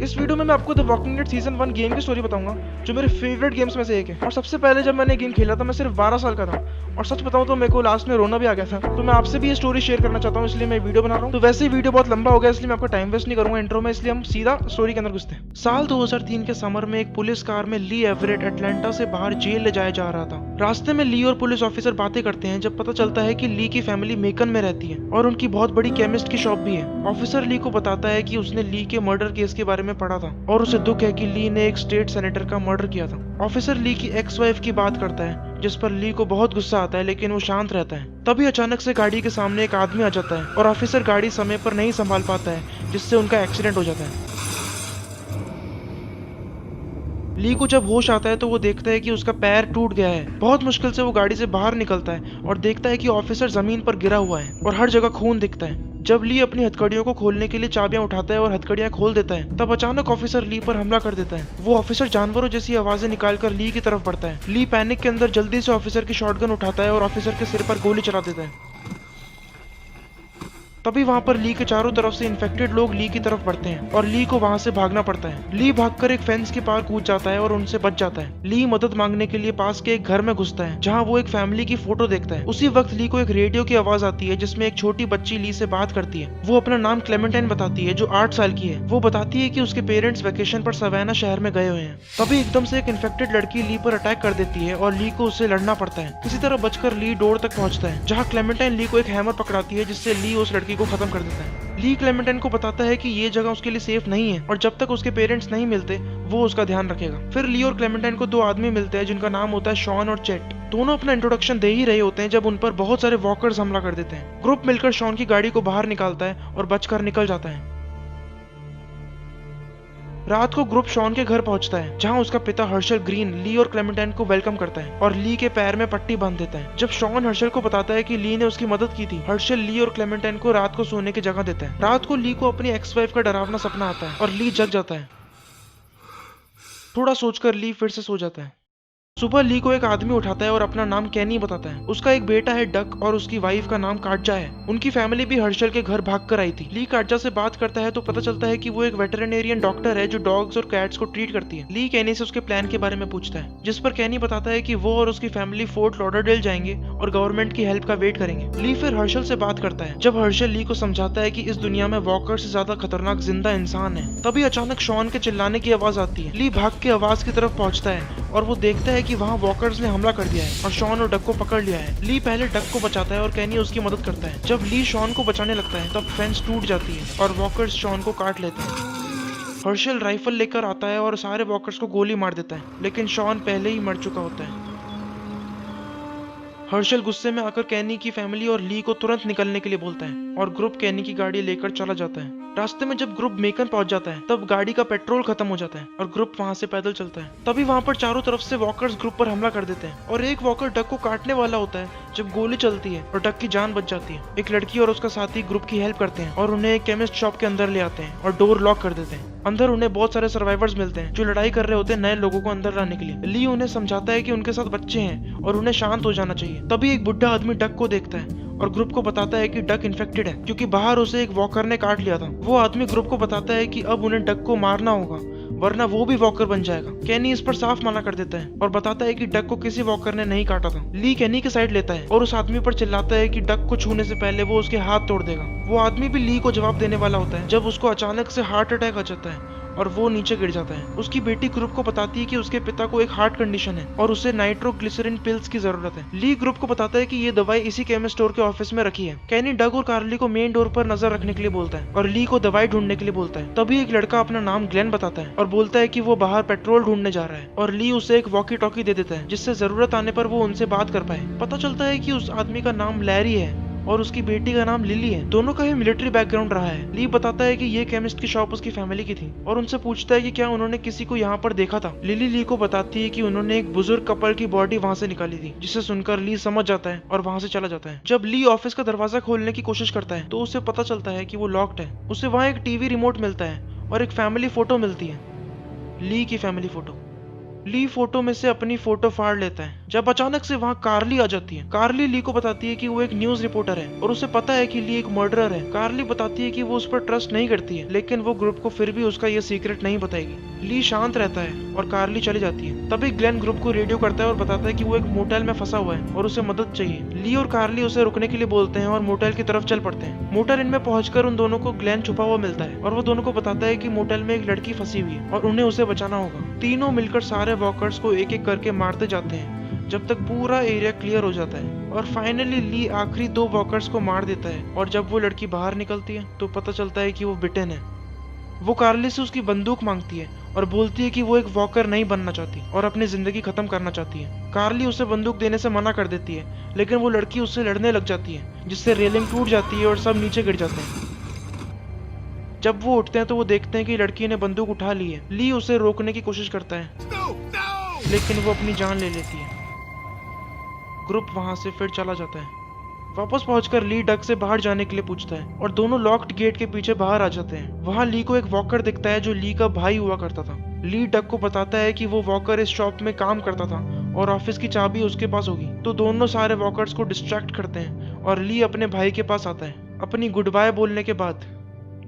इस वीडियो में मैं आपको the walking dead season 1 game की स्टोरी बताऊंगा, जो मेरे फेवरेट गेम्स में से एक है। और सबसे पहले जब मैंने गेम खेला था मैं सिर्फ 12 साल का था, और सच बताऊं तो मेरे को लास्ट में रोना भी आ गया था। तो मैं आपसे भी ये स्टोरी शेयर करना चाहता हूँ, इसलिए मैं वीडियो बना रहा हूँ। तो वैसे ही वीडियो बहुत लंबा हो गया, इसलिए मैं आपको टाइम वेस्ट नहीं करूंगा इंट्रो में, इसलिए हम सीधा स्टोरी के अंदर घुसते हैं। साल 2003 के समर में एक पुलिस कार में ली एवरेट अटलांटा से बाहर जेल ले जाया जा रहा था। रास्ते में ली और पुलिस ऑफिसर बातें करते हैं जब पता चलता है कि ली की फैमिली मेकन में रहती है और उनकी बहुत बड़ी केमिस्ट की शॉप भी है। ऑफिसर ली को बताता है कि उसने ली के मर्डर केस के बारे में पढ़ा था और उसे दुख है कि ली ने एक स्टेट सेनेटर का मर्डर किया था। ऑफिसर ली की एक्स वाइफ की बात करता है, जिस पर ली को बहुत गुस्सा आता है, लेकिन वो शांत रहता है। तभी अचानक से गाड़ी के सामने एक आदमी आ जाता है और ऑफिसर गाड़ी समय पर नहीं संभाल पाता है, जिससे उनका एक्सीडेंट हो जाता है। ली को जब होश आता है तो वो देखता है कि उसका पैर टूट गया है। बहुत मुश्किल से वो गाड़ी से बाहर निकलता है और देखता है कि ऑफिसर जमीन पर गिरा हुआ है और हर जगह खून दिखता है। जब ली अपनी हथकड़ियों को खोलने के लिए चाबियां उठाता है और हथकड़ियां खोल देता है, तब अचानक ऑफिसर ली पर हमला कर देता है। वो ऑफिसर जानवरों जैसी आवाजें निकालकर ली की तरफ बढ़ता है। ली पैनिक के अंदर जल्दी से ऑफिसर की शॉटगन उठाता है और ऑफिसर के सिर पर गोली चला देता है। तभी वहां पर ली के चारों तरफ से इन्फेक्टेड लोग ली की तरफ बढ़ते हैं और ली को वहां से भागना पड़ता है। ली भागकर एक फेंस के पार कूद जाता है और उनसे बच जाता है। ली मदद मांगने के लिए पास के एक घर में घुसता है, जहां वो एक फैमिली की फोटो देखता है। उसी वक्त ली को एक रेडियो की आवाज आती है, जिसमें एक छोटी बच्ची ली से बात करती है। वो अपना नाम क्लेमेंटाइन बताती है, जो 8 साल की है। वो बताती है कि उसके पेरेंट्स वेकेशन पर सवेना शहर में गए हुए हैं। तभी एकदम से एक इन्फेक्टेड लड़की ली पर अटैक कर देती है और ली को उससे लड़ना पड़ता है। किसी तरह बचकर ली डोर तक पहुंचता है, जहां क्लेमेंटाइन ली को एक हैमर पकड़ाती है, जिससे ली उस लड़की को खत्म कर देता है। ली क्लेमेंटाइन को बताता है कि ये जगह उसके लिए सेफ नहीं है और जब तक उसके पेरेंट्स नहीं मिलते वो उसका ध्यान रखेगा। फिर ली और क्लेमेंटाइन को 2 आदमी मिलते हैं, जिनका नाम होता है शॉन और चेट। दोनों अपना इंट्रोडक्शन दे ही रहे होते हैं जब उन पर बहुत सारे वॉकर्स हमला कर देते हैं। ग्रुप मिलकर शॉन की गाड़ी को बाहर निकालता है और बचकर निकल जाता है। रात को ग्रुप शॉन के घर पहुंचता है, जहां उसका पिता हर्षल ग्रीन ली और क्लेमेंटाइन को वेलकम करता है और ली के पैर में पट्टी बांध देता है। जब शॉन हर्षल को बताता है कि ली ने उसकी मदद की थी, हर्षल ली और क्लेमेंटाइन को रात को सोने की जगह देता है। रात को ली को अपनी एक्स वाइफ का डरावना सपना आता है और ली जग जाता है। थोड़ा सोचकर ली फिर से सो जाता है। सुबह ली को एक आदमी उठाता है और अपना नाम कैनी बताता है। उसका एक बेटा है डक और उसकी वाइफ का नाम काटजा है। उनकी फैमिली भी हर्षल के घर भाग कर आई थी। ली काटजा से बात करता है तो पता चलता है कि वो एक वेटरनेरियन डॉक्टर है जो डॉग्स और कैट्स को ट्रीट करती है। ली कैनी से उसके प्लान के बारे में पूछता है, जिस पर कैनी बताता है कि वो और उसकी फैमिली फोर्ट लॉडरडेल जाएंगे और गवर्नमेंट की हेल्प का वेट करेंगे। ली फिर हर्षल से बात करता है, जब हर्षल ली को समझाता है कि इस दुनिया में वॉकर से ज्यादा खतरनाक जिंदा इंसान है। तभी अचानक शॉन के चिल्लाने की आवाज आती है। ली भाग के आवाज की तरफ पहुंचता है और वो देखता है कि वहाँ वॉकर्स ने हमला कर दिया है और शॉन और डक को पकड़ लिया है। ली पहले डक को बचाता है और कैनी उसकी मदद करता है। जब ली शॉन को बचाने लगता है तब फेंस टूट जाती है और वॉकर्स शॉन को काट लेते हैं। हर्षल राइफल लेकर आता है और सारे वॉकर्स को गोली मार देता है, लेकिन शॉन पहले ही मर चुका होता है। हर्षल गुस्से में आकर कैनी की फैमिली और ली को तुरंत निकलने के लिए बोलता है और ग्रुप कैनी की गाड़ी लेकर चला जाता है। रास्ते में जब ग्रुप मेकन पहुंच जाता है तब गाड़ी का पेट्रोल खत्म हो जाता है और ग्रुप वहां से पैदल चलता है। तभी वहां पर चारों तरफ से वॉकर्स ग्रुप पर हमला कर देते हैं और एक वॉकर डक को काटने वाला होता है जब गोली चलती है और डक की जान बच जाती है। एक लड़की और उसका साथी ग्रुप की हेल्प करते हैं और उन्हें एक केमिस्ट शॉप के अंदर ले आते हैं और डोर लॉक कर देते हैं। अंदर उन्हें बहुत सारे सर्वाइवर्स मिलते हैं जो लड़ाई कर रहे होते हैं नए लोगों को अंदर लाने के लिए। ली उन्हें समझाता है कि उनके साथ बच्चे हैं और उन्हें शांत हो जाना चाहिए। तभी एक बुढ़ा आदमी डक को देखता है और ग्रुप को बताता है कि डक इन्फेक्टेड है, क्योंकि बाहर उसे एक वॉकर ने काट लिया था। वो आदमी ग्रुप को बताता है कि अब उन्हें डक को मारना होगा, वरना वो भी वॉकर बन जाएगा। कैनी इस पर साफ मना कर देता है और बताता है कि डक को किसी वॉकर ने नहीं काटा था। ली कैनी की साइड लेता है और उस आदमी पर चिल्लाता है कि डक को छूने से पहले वो उसके हाथ तोड़ देगा। वो आदमी भी ली को जवाब देने वाला होता है जब उसको अचानक से हार्ट अटैक आ जाता है और वो नीचे गिर जाता है। उसकी बेटी ग्रुप को बताती है कि उसके पिता को एक हार्ट कंडीशन है और उसे नाइट्रोग्लिसरीन पिल्स की जरूरत है। ली ग्रुप को बताता है कि ये दवाई इसी केमिस्ट स्टोर के ऑफिस में रखी है। कैनी डग और कार्ली को मेन डोर पर नजर रखने के लिए बोलता है और ली को दवाई ढूंढने के लिए बोलता है। तभी एक लड़का अपना नाम ग्लेन बताता है और बोलता है कि वो बाहर पेट्रोल ढूंढने जा रहा है और ली उसे एक वॉकी टॉकी दे देता है, जिससे जरूरत आने पर वो उनसे बात कर पाए। पता चलता है कि उस आदमी का नाम लैरी है और उसकी बेटी का नाम लिली है। दोनों का ही मिलिट्री बैकग्राउंड रहा है। ली बताता है कि ये केमिस्ट की शॉप उसकी फैमिली की थी और उनसे पूछता है कि क्या उन्होंने किसी को यहाँ पर देखा था। लिली ली को बताती है कि उन्होंने एक बुजुर्ग कपल की बॉडी वहाँ से निकाली थी, जिसे सुनकर ली समझ जाता है और वहाँ से चला जाता है। जब ली ऑफिस का दरवाजा खोलने की कोशिश करता है तो उसे पता चलता है कि वो लॉक्ड है। उसे वहाँ एक टीवी रिमोट मिलता है और एक फैमिली फोटो मिलती है, ली की फैमिली फोटो। ली फोटो में से अपनी फोटो फाड़ लेता है, जब अचानक से वहाँ कार्ली आ जाती है। कार्ली ली को बताती है कि वो एक न्यूज रिपोर्टर है और उसे पता है कि ली एक मर्डरर है। कार्ली बताती है कि वो उस पर ट्रस्ट नहीं करती है, लेकिन वो ग्रुप को फिर भी उसका ये सीक्रेट नहीं बताएगी। ली शांत रहता है और कार्ली चली जाती है। तभी ग्लेन ग्रुप को रेडियो करता है और बताता है कि वो एक मोटेल में फंसा हुआ है और उसे मदद चाहिए। ली और कार्ली उसे रुकने के लिए बोलते हैं और मोटेल की तरफ चल पड़ते हैं। मोटेल इन में पहुंचकर उन दोनों को ग्लेन छुपा हुआ मिलता है और वो दोनों को बताता है कि मोटेल में एक लड़की फंसी हुई है और उन्हें उसे बचाना होगा। तीनों मिलकर सारे वॉकर्स को एक एक करके मारते जाते हैं जब तक पूरा एरिया क्लियर हो जाता है और फाइनली ली आखिरी 2 वॉकर्स को मार देता है। और जब वो लड़की बाहर निकलती है तो पता चलता है कि वो बिटेन है। वो कार्ली से उसकी बंदूक मांगती है और बोलती है कि वो एक वॉकर नहीं बनना चाहती और अपनी जिंदगी खत्म करना चाहती है। कार्ली उसे बंदूक देने से मना कर देती है, लेकिन वो लड़की उससे लड़ने लग जाती है जिससे रेलिंग टूट जाती है और सब नीचे गिर जाते हैं। जब वो उठते हैं तो वो देखते हैं कि लड़की ने बंदूक उठा ली है। ली उसे रोकने की कोशिश करता है, लेकिन वो अपनी जान ले लेती है। ग्रुप वहां से फिर चला जाता है। वापस पहुंचकर ली डग से बाहर जाने के लिए पूछता है और दोनों लॉक्ड गेट के पीछे बाहर आ जाते हैं। वहां ली को एक वॉकर दिखता है जो ली का भाई हुआ करता था। ली डग को बताता है कि वो वॉकर इस शॉप में काम करता था और ऑफिस की चाबी उसके पास होगी। तो दोनों सारे वॉकर्स को डिस्ट्रैक्ट करते हैं और ली अपने भाई के पास आता है। अपनी गुड बाय बोलने के बाद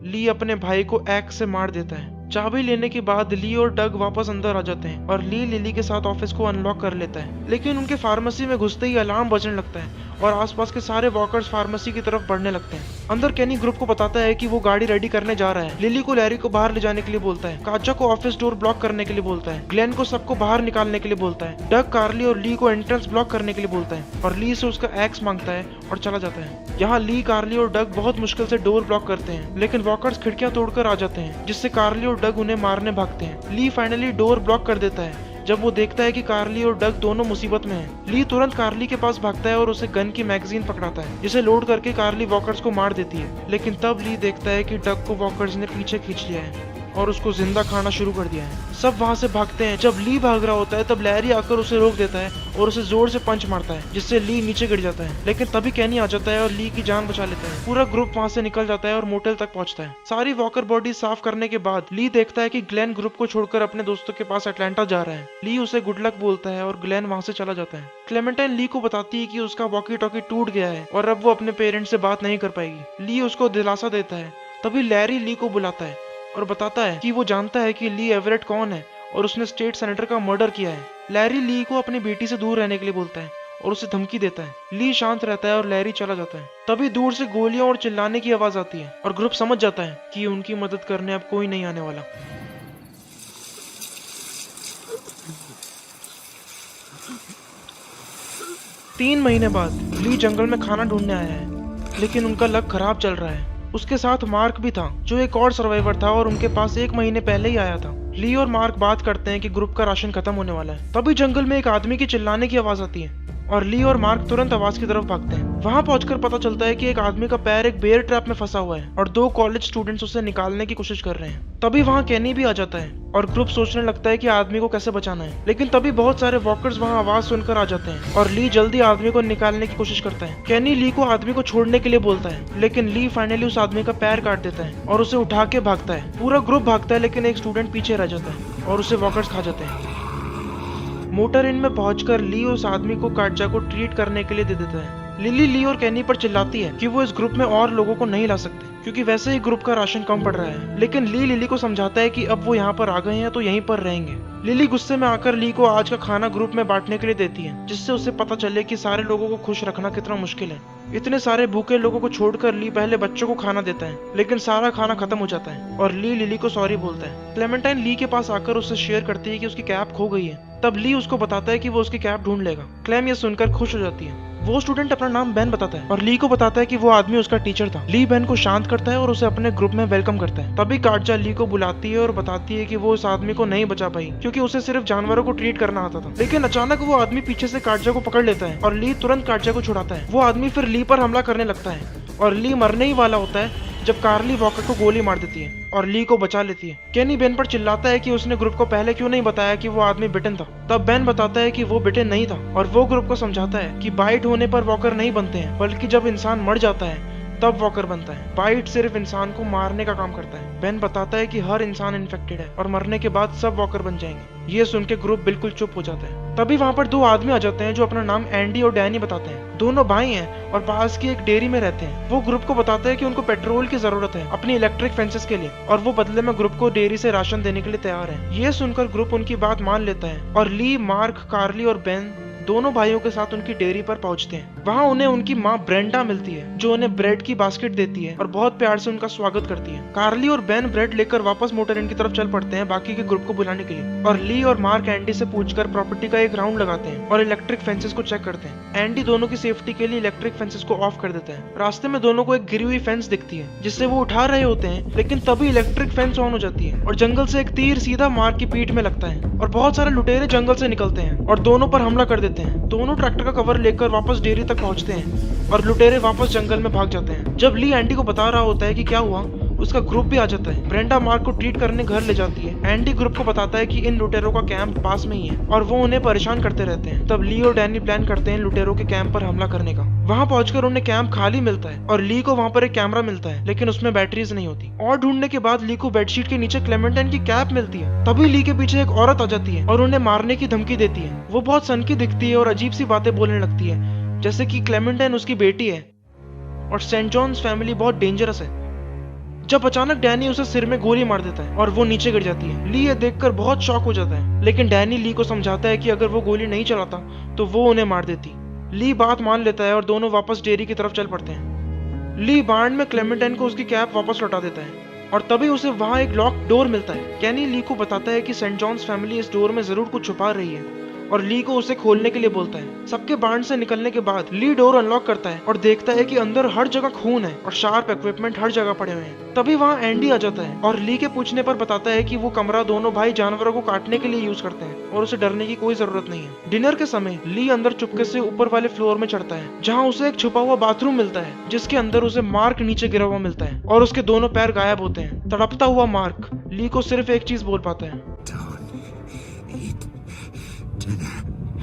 ली अपने भाई को एक्स से मार देता है। चाबी लेने के बाद ली और डग वापस अंदर आ जाते हैं और ली लिली के साथ ऑफिस को अनलॉक कर लेता है। लेकिन उनके फार्मेसी में घुसते ही अलार्म बजने लगता है और आसपास के सारे वॉकर्स फार्मेसी की तरफ बढ़ने लगते हैं। अंदर केनी ग्रुप को बताता है कि वो गाड़ी रेडी करने जा रहा है। लिली को लैरी को बाहर ले जाने के लिए बोलता है। काचा को ऑफिस डोर ब्लॉक करने के लिए बोलता है। ग्लेन को सबको बाहर निकालने के लिए बोलता है। डग कार्ली और ली को एंट्रेंस ब्लॉक करने के लिए बोलता है और ली से उसका एक्स मांगता है और चला जाता है। यहाँ ली, कार्ली और डग बहुत मुश्किल से डोर ब्लॉक करते हैं, लेकिन वॉकर्स खिड़कियां तोड़कर आ जाते हैं जिससे कार्ली और डग उन्हें मारने भागते हैं। ली फाइनली डोर ब्लॉक कर देता है जब वो देखता है कि कार्ली और डग दोनों मुसीबत में हैं। ली तुरंत कार्ली के पास भागता है और उसे गन की मैगजीन पकड़ाता है जिसे लोड करके कार्ली वॉकर्स को मार देती है। लेकिन तब ली देखता है कि डग को वॉकर्स ने पीछे खींच लिया है और उसको जिंदा खाना शुरू कर दिया है। सब वहां से भागते हैं। जब ली भाग रहा होता है तब लैरी आकर उसे रोक देता है और उसे जोर से पंच मारता है जिससे ली नीचे गिर जाता है। लेकिन तभी केनी आ जाता है और ली की जान बचा लेता है। पूरा ग्रुप वहां से निकल जाता है और मोटेल तक पहुंचता है। सारी वॉकर बॉडी साफ करने के बाद ली देखता है कि ग्लेन ग्रुप को छोड़कर अपने दोस्तों के पास अटलांटा जा रहा है। ली उसे गुड लक बोलता है और ग्लेन वहां से चला जाता है। क्लेमेंटाइन ली को बताती है कि उसका वॉकी टॉकी टूट गया है और अब वो अपने पेरेंट्स से बात नहीं कर पाएगी। ली उसको दिलासा देता है। तभी लैरी ली को बुलाता है और बताता है कि वो जानता है कि ली एवरेट कौन है और उसने स्टेट सेनेटर का मर्डर किया है। लैरी ली को अपनी बेटी से दूर रहने के लिए बोलता है और उसे धमकी देता है। ली शांत रहता है और लैरी चला जाता है। तभी दूर से गोलियां और चिल्लाने की आवाज आती है और ग्रुप समझ जाता है कि उनकी मदद करने अब कोई नहीं आने वाला। 3 महीने बाद ली जंगल में खाना ढूंढने आया है, लेकिन उनका लक खराब चल रहा है। उसके साथ मार्क भी था जो एक और सर्वाइवर था और उनके पास 1 महीने पहले ही आया था। ली और मार्क बात करते हैं कि ग्रुप का राशन खत्म होने वाला है। तभी जंगल में एक आदमी की चिल्लाने की आवाज आती है और ली और मार्क तुरंत आवाज की तरफ भागते हैं। वहां पहुंचकर पता चलता है कि एक आदमी का पैर एक बेयर ट्रैप में फंसा हुआ है और 2 कॉलेज स्टूडेंट्स उसे निकालने की कोशिश कर रहे हैं। तभी वहां केनी भी आ जाता है और ग्रुप सोचने लगता है कि आदमी को कैसे बचाना है। लेकिन तभी बहुत सारे वॉकर्स वहां आवाज सुनकर आ जाते हैं और ली जल्दी आदमी को निकालने की कोशिश करता है। केनी ली को आदमी को छोड़ने के लिए बोलता है, लेकिन ली फाइनली उस आदमी का पैर काट देता है और उसे उठा के भागता है। पूरा ग्रुप भागता है, लेकिन एक स्टूडेंट पीछे रह जाता है और उसे वॉकर्स खा जाते हैं। मोटर इन में पहुंचकर ली उस आदमी को काटजा को ट्रीट करने के लिए दे देता है। लिली ली और केनी पर चिल्लाती है कि वो इस ग्रुप में और लोगों को नहीं ला सकते क्योंकि वैसे ही ग्रुप का राशन कम पड़ रहा है। लेकिन ली लिली को समझाता है कि अब वो यहाँ पर आ गए हैं तो यहीं पर रहेंगे। लिली गुस्से में आकर ली को आज का खाना ग्रुप में बांटने के लिए देती है, जिससे उसे पता चले कि सारे लोगों को खुश रखना कितना मुश्किल है। इतने सारे भूखे लोगों को छोड़कर ली पहले बच्चों को खाना देता है, लेकिन सारा खाना खत्म हो जाता है और ली लिली को सॉरी बोलता है। क्लेमेंटाइन ली के पास आकर उससे शेयर करती है कि उसकी कैप खो गई है। तब ली उसको बताता है कि वो उसकी कैप ढूंढ लेगा। क्लेम ये सुनकर खुश हो जाती है। वो स्टूडेंट अपना नाम बेन बताता है और ली को बताता है कि वो आदमी उसका टीचर था। ली बेन को शांत करता है और उसे अपने ग्रुप में वेलकम करता है। तभी काटजा ली को बुलाती है और बताती है कि वो उस आदमी को नहीं बचा पाई क्योंकि उसे सिर्फ जानवरों को ट्रीट करना आता था। लेकिन अचानक वो आदमी पीछे से काटजा को पकड़ लेता है और ली तुरंत काटजा को छुड़ाता है। वो आदमी फिर ली पर हमला करने लगता है और ली मरने ही वाला होता है जब कार्ली वॉकर को गोली मार देती है और ली को बचा लेती है। केनी बेन पर चिल्लाता है कि उसने ग्रुप को पहले क्यों नहीं बताया कि वो आदमी बिटेन था। तब बेन बताता है कि वो बिटेन नहीं था और वो ग्रुप को समझाता है कि बाइट होने पर वॉकर नहीं बनते हैं, बल्कि जब इंसान मर जाता है तब वॉकर बनता है। बाइट सिर्फ इंसान को मारने का काम करता है। बेन बताता है कि हर इंसान इन्फेक्टेड है और मरने के बाद सब वॉकर बन जाएंगे। ये सुन के ग्रुप बिल्कुल चुप हो जाता है। तभी वहाँ पर दो आदमी आ जाते हैं जो अपना नाम एंडी और डैनी बताते हैं। दोनों भाई हैं और पास की एक डेयरी में रहते हैं। वो ग्रुप को बताते हैं कि उनको पेट्रोल की जरूरत है अपनी इलेक्ट्रिक फेंसेस के लिए और वो बदले में ग्रुप को डेयरी से राशन देने के लिए तैयार है। ये सुनकर ग्रुप उनकी बात मान लेता है और ली, मार्क, कार्ली और बेन दोनों भाइयों के साथ उनकी डेयरी पर पहुंचते हैं। वहाँ उन्हें उनकी माँ ब्रेंडा मिलती है जो उन्हें ब्रेड की बास्केट देती है और बहुत प्यार से उनका स्वागत करती है। कार्ली और बेन ब्रेड लेकर वापस मोटर इन की तरफ चल पड़ते हैं बाकी के ग्रुप को बुलाने के लिए और ली और मार्क एंडी से पूछकर प्रॉपर्टी का एक राउंड लगाते हैं और इलेक्ट्रिक फेंसेस को चेक करते हैं। एंडी दोनों की सेफ्टी के लिए इलेक्ट्रिक फेंसेस को ऑफ कर देता है। रास्ते में दोनों को एक गिरी हुई फेंस दिखती है जिससे वो उठा रहे होते हैं, लेकिन तभी इलेक्ट्रिक फेंस ऑन हो जाती है और जंगल से एक तीर सीधा मार्क की पीठ में लगता है और बहुत सारे लुटेरे जंगल से निकलते हैं और दोनों पर हमला कर देते हैं। दोनों ट्रैक्टर का कवर लेकर वापस डेयरी तक पहुंचते हैं और लुटेरे वापस जंगल में भाग जाते हैं। जब ली एंडी को बता रहा होता है कि क्या हुआ, उसका ग्रुप भी आ जाता है। ब्रेंडा मार्क को ट्रीट करने घर ले जाती है। एंडी ग्रुप को बताता है कि इन लुटेरों का कैंप पास में ही है और वो उन्हें परेशान करते रहते हैं। तब ली और डैनी प्लान करते हैं लुटेरों के कैंप पर हमला करने का। वहाँ पहुंचकर उन्हें कैंप खाली मिलता है और ली को वहाँ पर एक कैमरा मिलता है, लेकिन उसमें बैटरीज नहीं होती। और ढूंढने के बाद ली को बेडशीट के नीचे क्लेमेंटाइन की कैप मिलती है। तभी ली के पीछे एक औरत आ जाती है और उन्हें मारने की धमकी देती है। वो बहुत सनकी दिखती है और अजीब सी बातें बोलने लगती है, जैसे कि क्लेमेंटाइन उसकी बेटी है और सेंट जॉन्स फैमिली बहुत डेंजरस है। जब अचानक डैनी उसे सिर में गोली मार देता है और वो नीचे गिर जाती है। ली ये देखकर बहुत शॉक हो जाता है, लेकिन डैनी ली को समझाता है कि अगर वो गोली नहीं चलाता तो वो उन्हें मार देती। ली बात मान लेता है और दोनों वापस डेयरी की तरफ चल पड़ते हैं। ली बार्न में क्लेमेंटाइन को उसकी कैप वापस लौटा देता है और तभी उसे वहां एक लॉक डोर मिलता है। कैनी ली को बताता है कि सेंट जॉन्स फैमिली इस डोर में जरूर कुछ छुपा रही है और ली को उसे खोलने के लिए बोलता है। सबके बार्न से निकलने के बाद ली डोर अनलॉक करता है और देखता है कि अंदर हर जगह खून है और शार्प इक्विपमेंट हर जगह पड़े हुए हैं। तभी वहाँ एंडी आ जाता है और ली के पूछने पर बताता है कि वो कमरा दोनों भाई जानवरों को काटने के लिए यूज करते हैं और उसे डरने की कोई जरूरत नहीं है। डिनर के समय ली अंदर चुपके से ऊपर वाले फ्लोर में चढ़ता है जहाँ उसे एक छुपा हुआ बाथरूम मिलता है जिसके अंदर उसे मार्क नीचे गिरा हुआ मिलता है और उसके दोनों पैर गायब होते हैं। तड़पता हुआ मार्क ली को सिर्फ एक चीज बोल पाता है,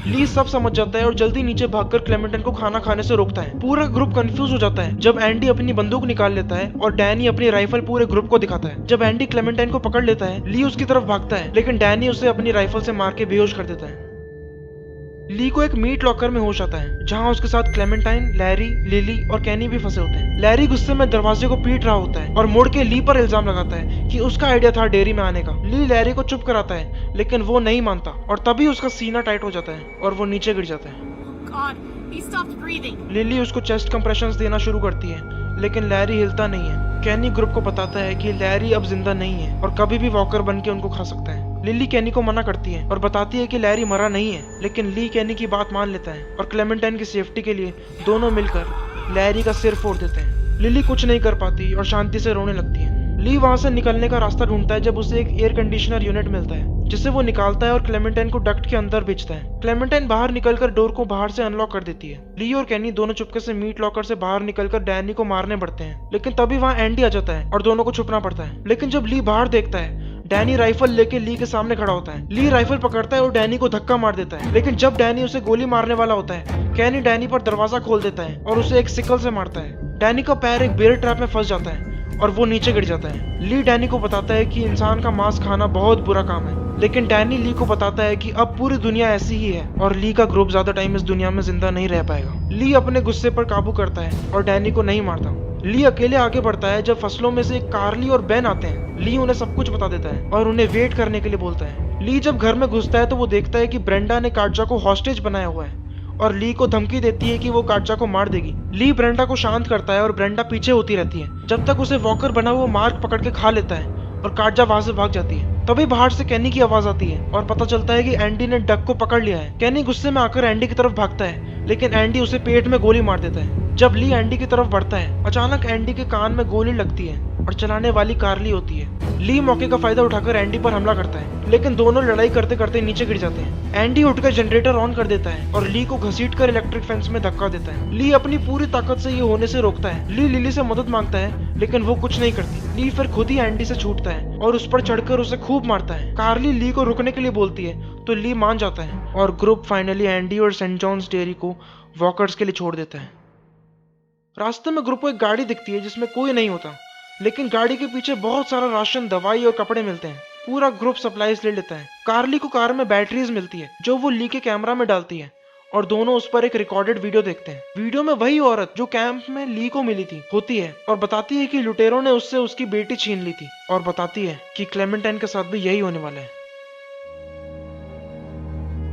ली सब समझ जाता है और जल्दी नीचे भागकर क्लेमेंटाइन को खाना खाने से रोकता है। पूरा ग्रुप कंफ्यूज हो जाता है जब एंडी अपनी बंदूक निकाल लेता है और डैनी अपनी राइफल पूरे ग्रुप को दिखाता है। जब एंडी क्लेमेंटाइन को पकड़ लेता है, ली उसकी तरफ भागता है, लेकिन डैनी उसे अपनी राइफल से मार के बेहोश कर देता है। ली को एक मीट लॉकर में होश आता है जहां उसके साथ क्लेमेंटाइन, लैरी, लिली और कैनी भी फंसे होते हैं। लैरी गुस्से में दरवाजे को पीट रहा होता है और मुड़ के ली पर इल्जाम लगाता है कि उसका आइडिया था डेयरी में आने का। ली लैरी को चुप कराता है, लेकिन वो नहीं मानता और तभी उसका सीना टाइट हो जाता है और वो नीचे गिर जाता है। लिली उसको चेस्ट कंप्रेशंस देना शुरू करती है, लेकिन लैरी हिलता नहीं है। कैनी ग्रुप को बताता है कि लैरी अब जिंदा नहीं है और कभी भी वॉकर बन के उनको खा सकता है। लिली कैनी को मना करती है और बताती है कि लैरी मरा नहीं है, लेकिन ली कैनी की बात मान लेता है और क्लेमेंटाइन की सेफ्टी के लिए दोनों मिलकर लैरी का सिर फोड़ देते हैं। लिली कुछ नहीं कर पाती और शांति से रोने लगती है। ली वहां से निकलने का रास्ता ढूंढता है जब उसे एक एयर कंडीशनर यूनिट मिलता है जिसे वो निकालता है और क्लेमेंटाइन को डक्ट के अंदर भेजता है। क्लेमेंटाइन बाहर निकलकर डोर को बाहर से अनलॉक कर देती है। ली और कैनी दोनों चुपके से मीट लॉकर से बाहर निकलकर डैनी को मारने बढ़ते हैं, लेकिन तभी वहाँ एंडी आ जाता है और दोनों को छुपना पड़ता है। लेकिन जब ली बाहर देखता है, डैनी राइफल लेके ली के सामने खड़ा होता है। ली राइफल पकड़ता है और डैनी को धक्का मार देता है, लेकिन जब डैनी उसे गोली मारने वाला होता है, कैनी डैनी पर दरवाजा खोल देता है और उसे एक सिकल से मारता है। डैनी का पैर एक बेयर ट्रैप में फंस जाता है और वो नीचे गिर जाता है। ली डैनी को बताता है कि इंसान का मांस खाना बहुत बुरा काम है, लेकिन डैनी ली को बताता है कि अब पूरी दुनिया ऐसी ही है और ली का ग्रुप ज्यादा टाइम इस दुनिया में जिंदा नहीं रह पाएगा। ली अपने गुस्से पर काबू करता है और डैनी को नहीं मारता। ली अकेले आगे बढ़ता है जब फसलों में से एक कार्ली और बेन आते हैं। ली उन्हें सब कुछ बता देता है और उन्हें वेट करने के लिए बोलता है। ली जब घर में घुसता है तो वो देखता है कि ब्रेंडा ने काटजा को हॉस्टेज बनाया हुआ है और ली को धमकी देती है कि वो काटजा को मार देगी। ली ब्रेंडा को शांत करता है और ब्रेंडा पीछे होती रहती है जब तक उसे वॉकर बना हुआ मार्क पकड़ के खा लेता है और काटजा वहां से भाग जाती है। तभी बाहर से कैनी की आवाज आती है और पता चलता है कि एंडी ने डक को पकड़ लिया है। कैनी गुस्से में आकर एंडी की तरफ भागता है, लेकिन एंडी उसे पेट में गोली मार देता है। जब ली एंडी की तरफ बढ़ता है, अचानक एंडी के कान में गोली लगती है और चलाने वाली कार्ली होती है। ली मौके का फायदा उठाकर एंडी पर हमला करता है, लेकिन दोनों लड़ाई करते करते नीचे गिर जाते हैं। एंडी उठकर जनरेटर ऑन कर देता है और ली को घसीटकर इलेक्ट्रिक फेंस में धक्का देता है। ली अपनी पूरी ताकत से ये होने से रोकता है। ली लिली से मदद मांगता है, लेकिन वो कुछ नहीं करती। ली फिर खुद ही एंडी से छूटता है और उस पर चढ़कर उसे खूब मारता है। कार्ली ली को रुकने के लिए बोलती है तो ली मान जाता है और ग्रुप फाइनली एंडी और सेंट जॉन्स डेयरी को वॉकर्स के लिए छोड़ देता है। रास्ते में ग्रुप को एक गाड़ी दिखती है जिसमें कोई नहीं होता, लेकिन गाड़ी के पीछे बहुत सारा राशन, दवाई और कपड़े मिलते हैं। पूरा ग्रुप सप्लाईज ले लेता है। कार्ली को कार में बैटरीज मिलती है जो वो ली के कैमरा में डालती है और दोनों उस पर एक रिकॉर्डेड वीडियो देखते हैं। वीडियो में वही औरत जो कैंप में ली को मिली थी होती है और बताती है कि लुटेरों ने उससे उसकी बेटी छीन ली थी और बताती है कि क्लेमेंटाइन के साथ भी यही होने वाला है।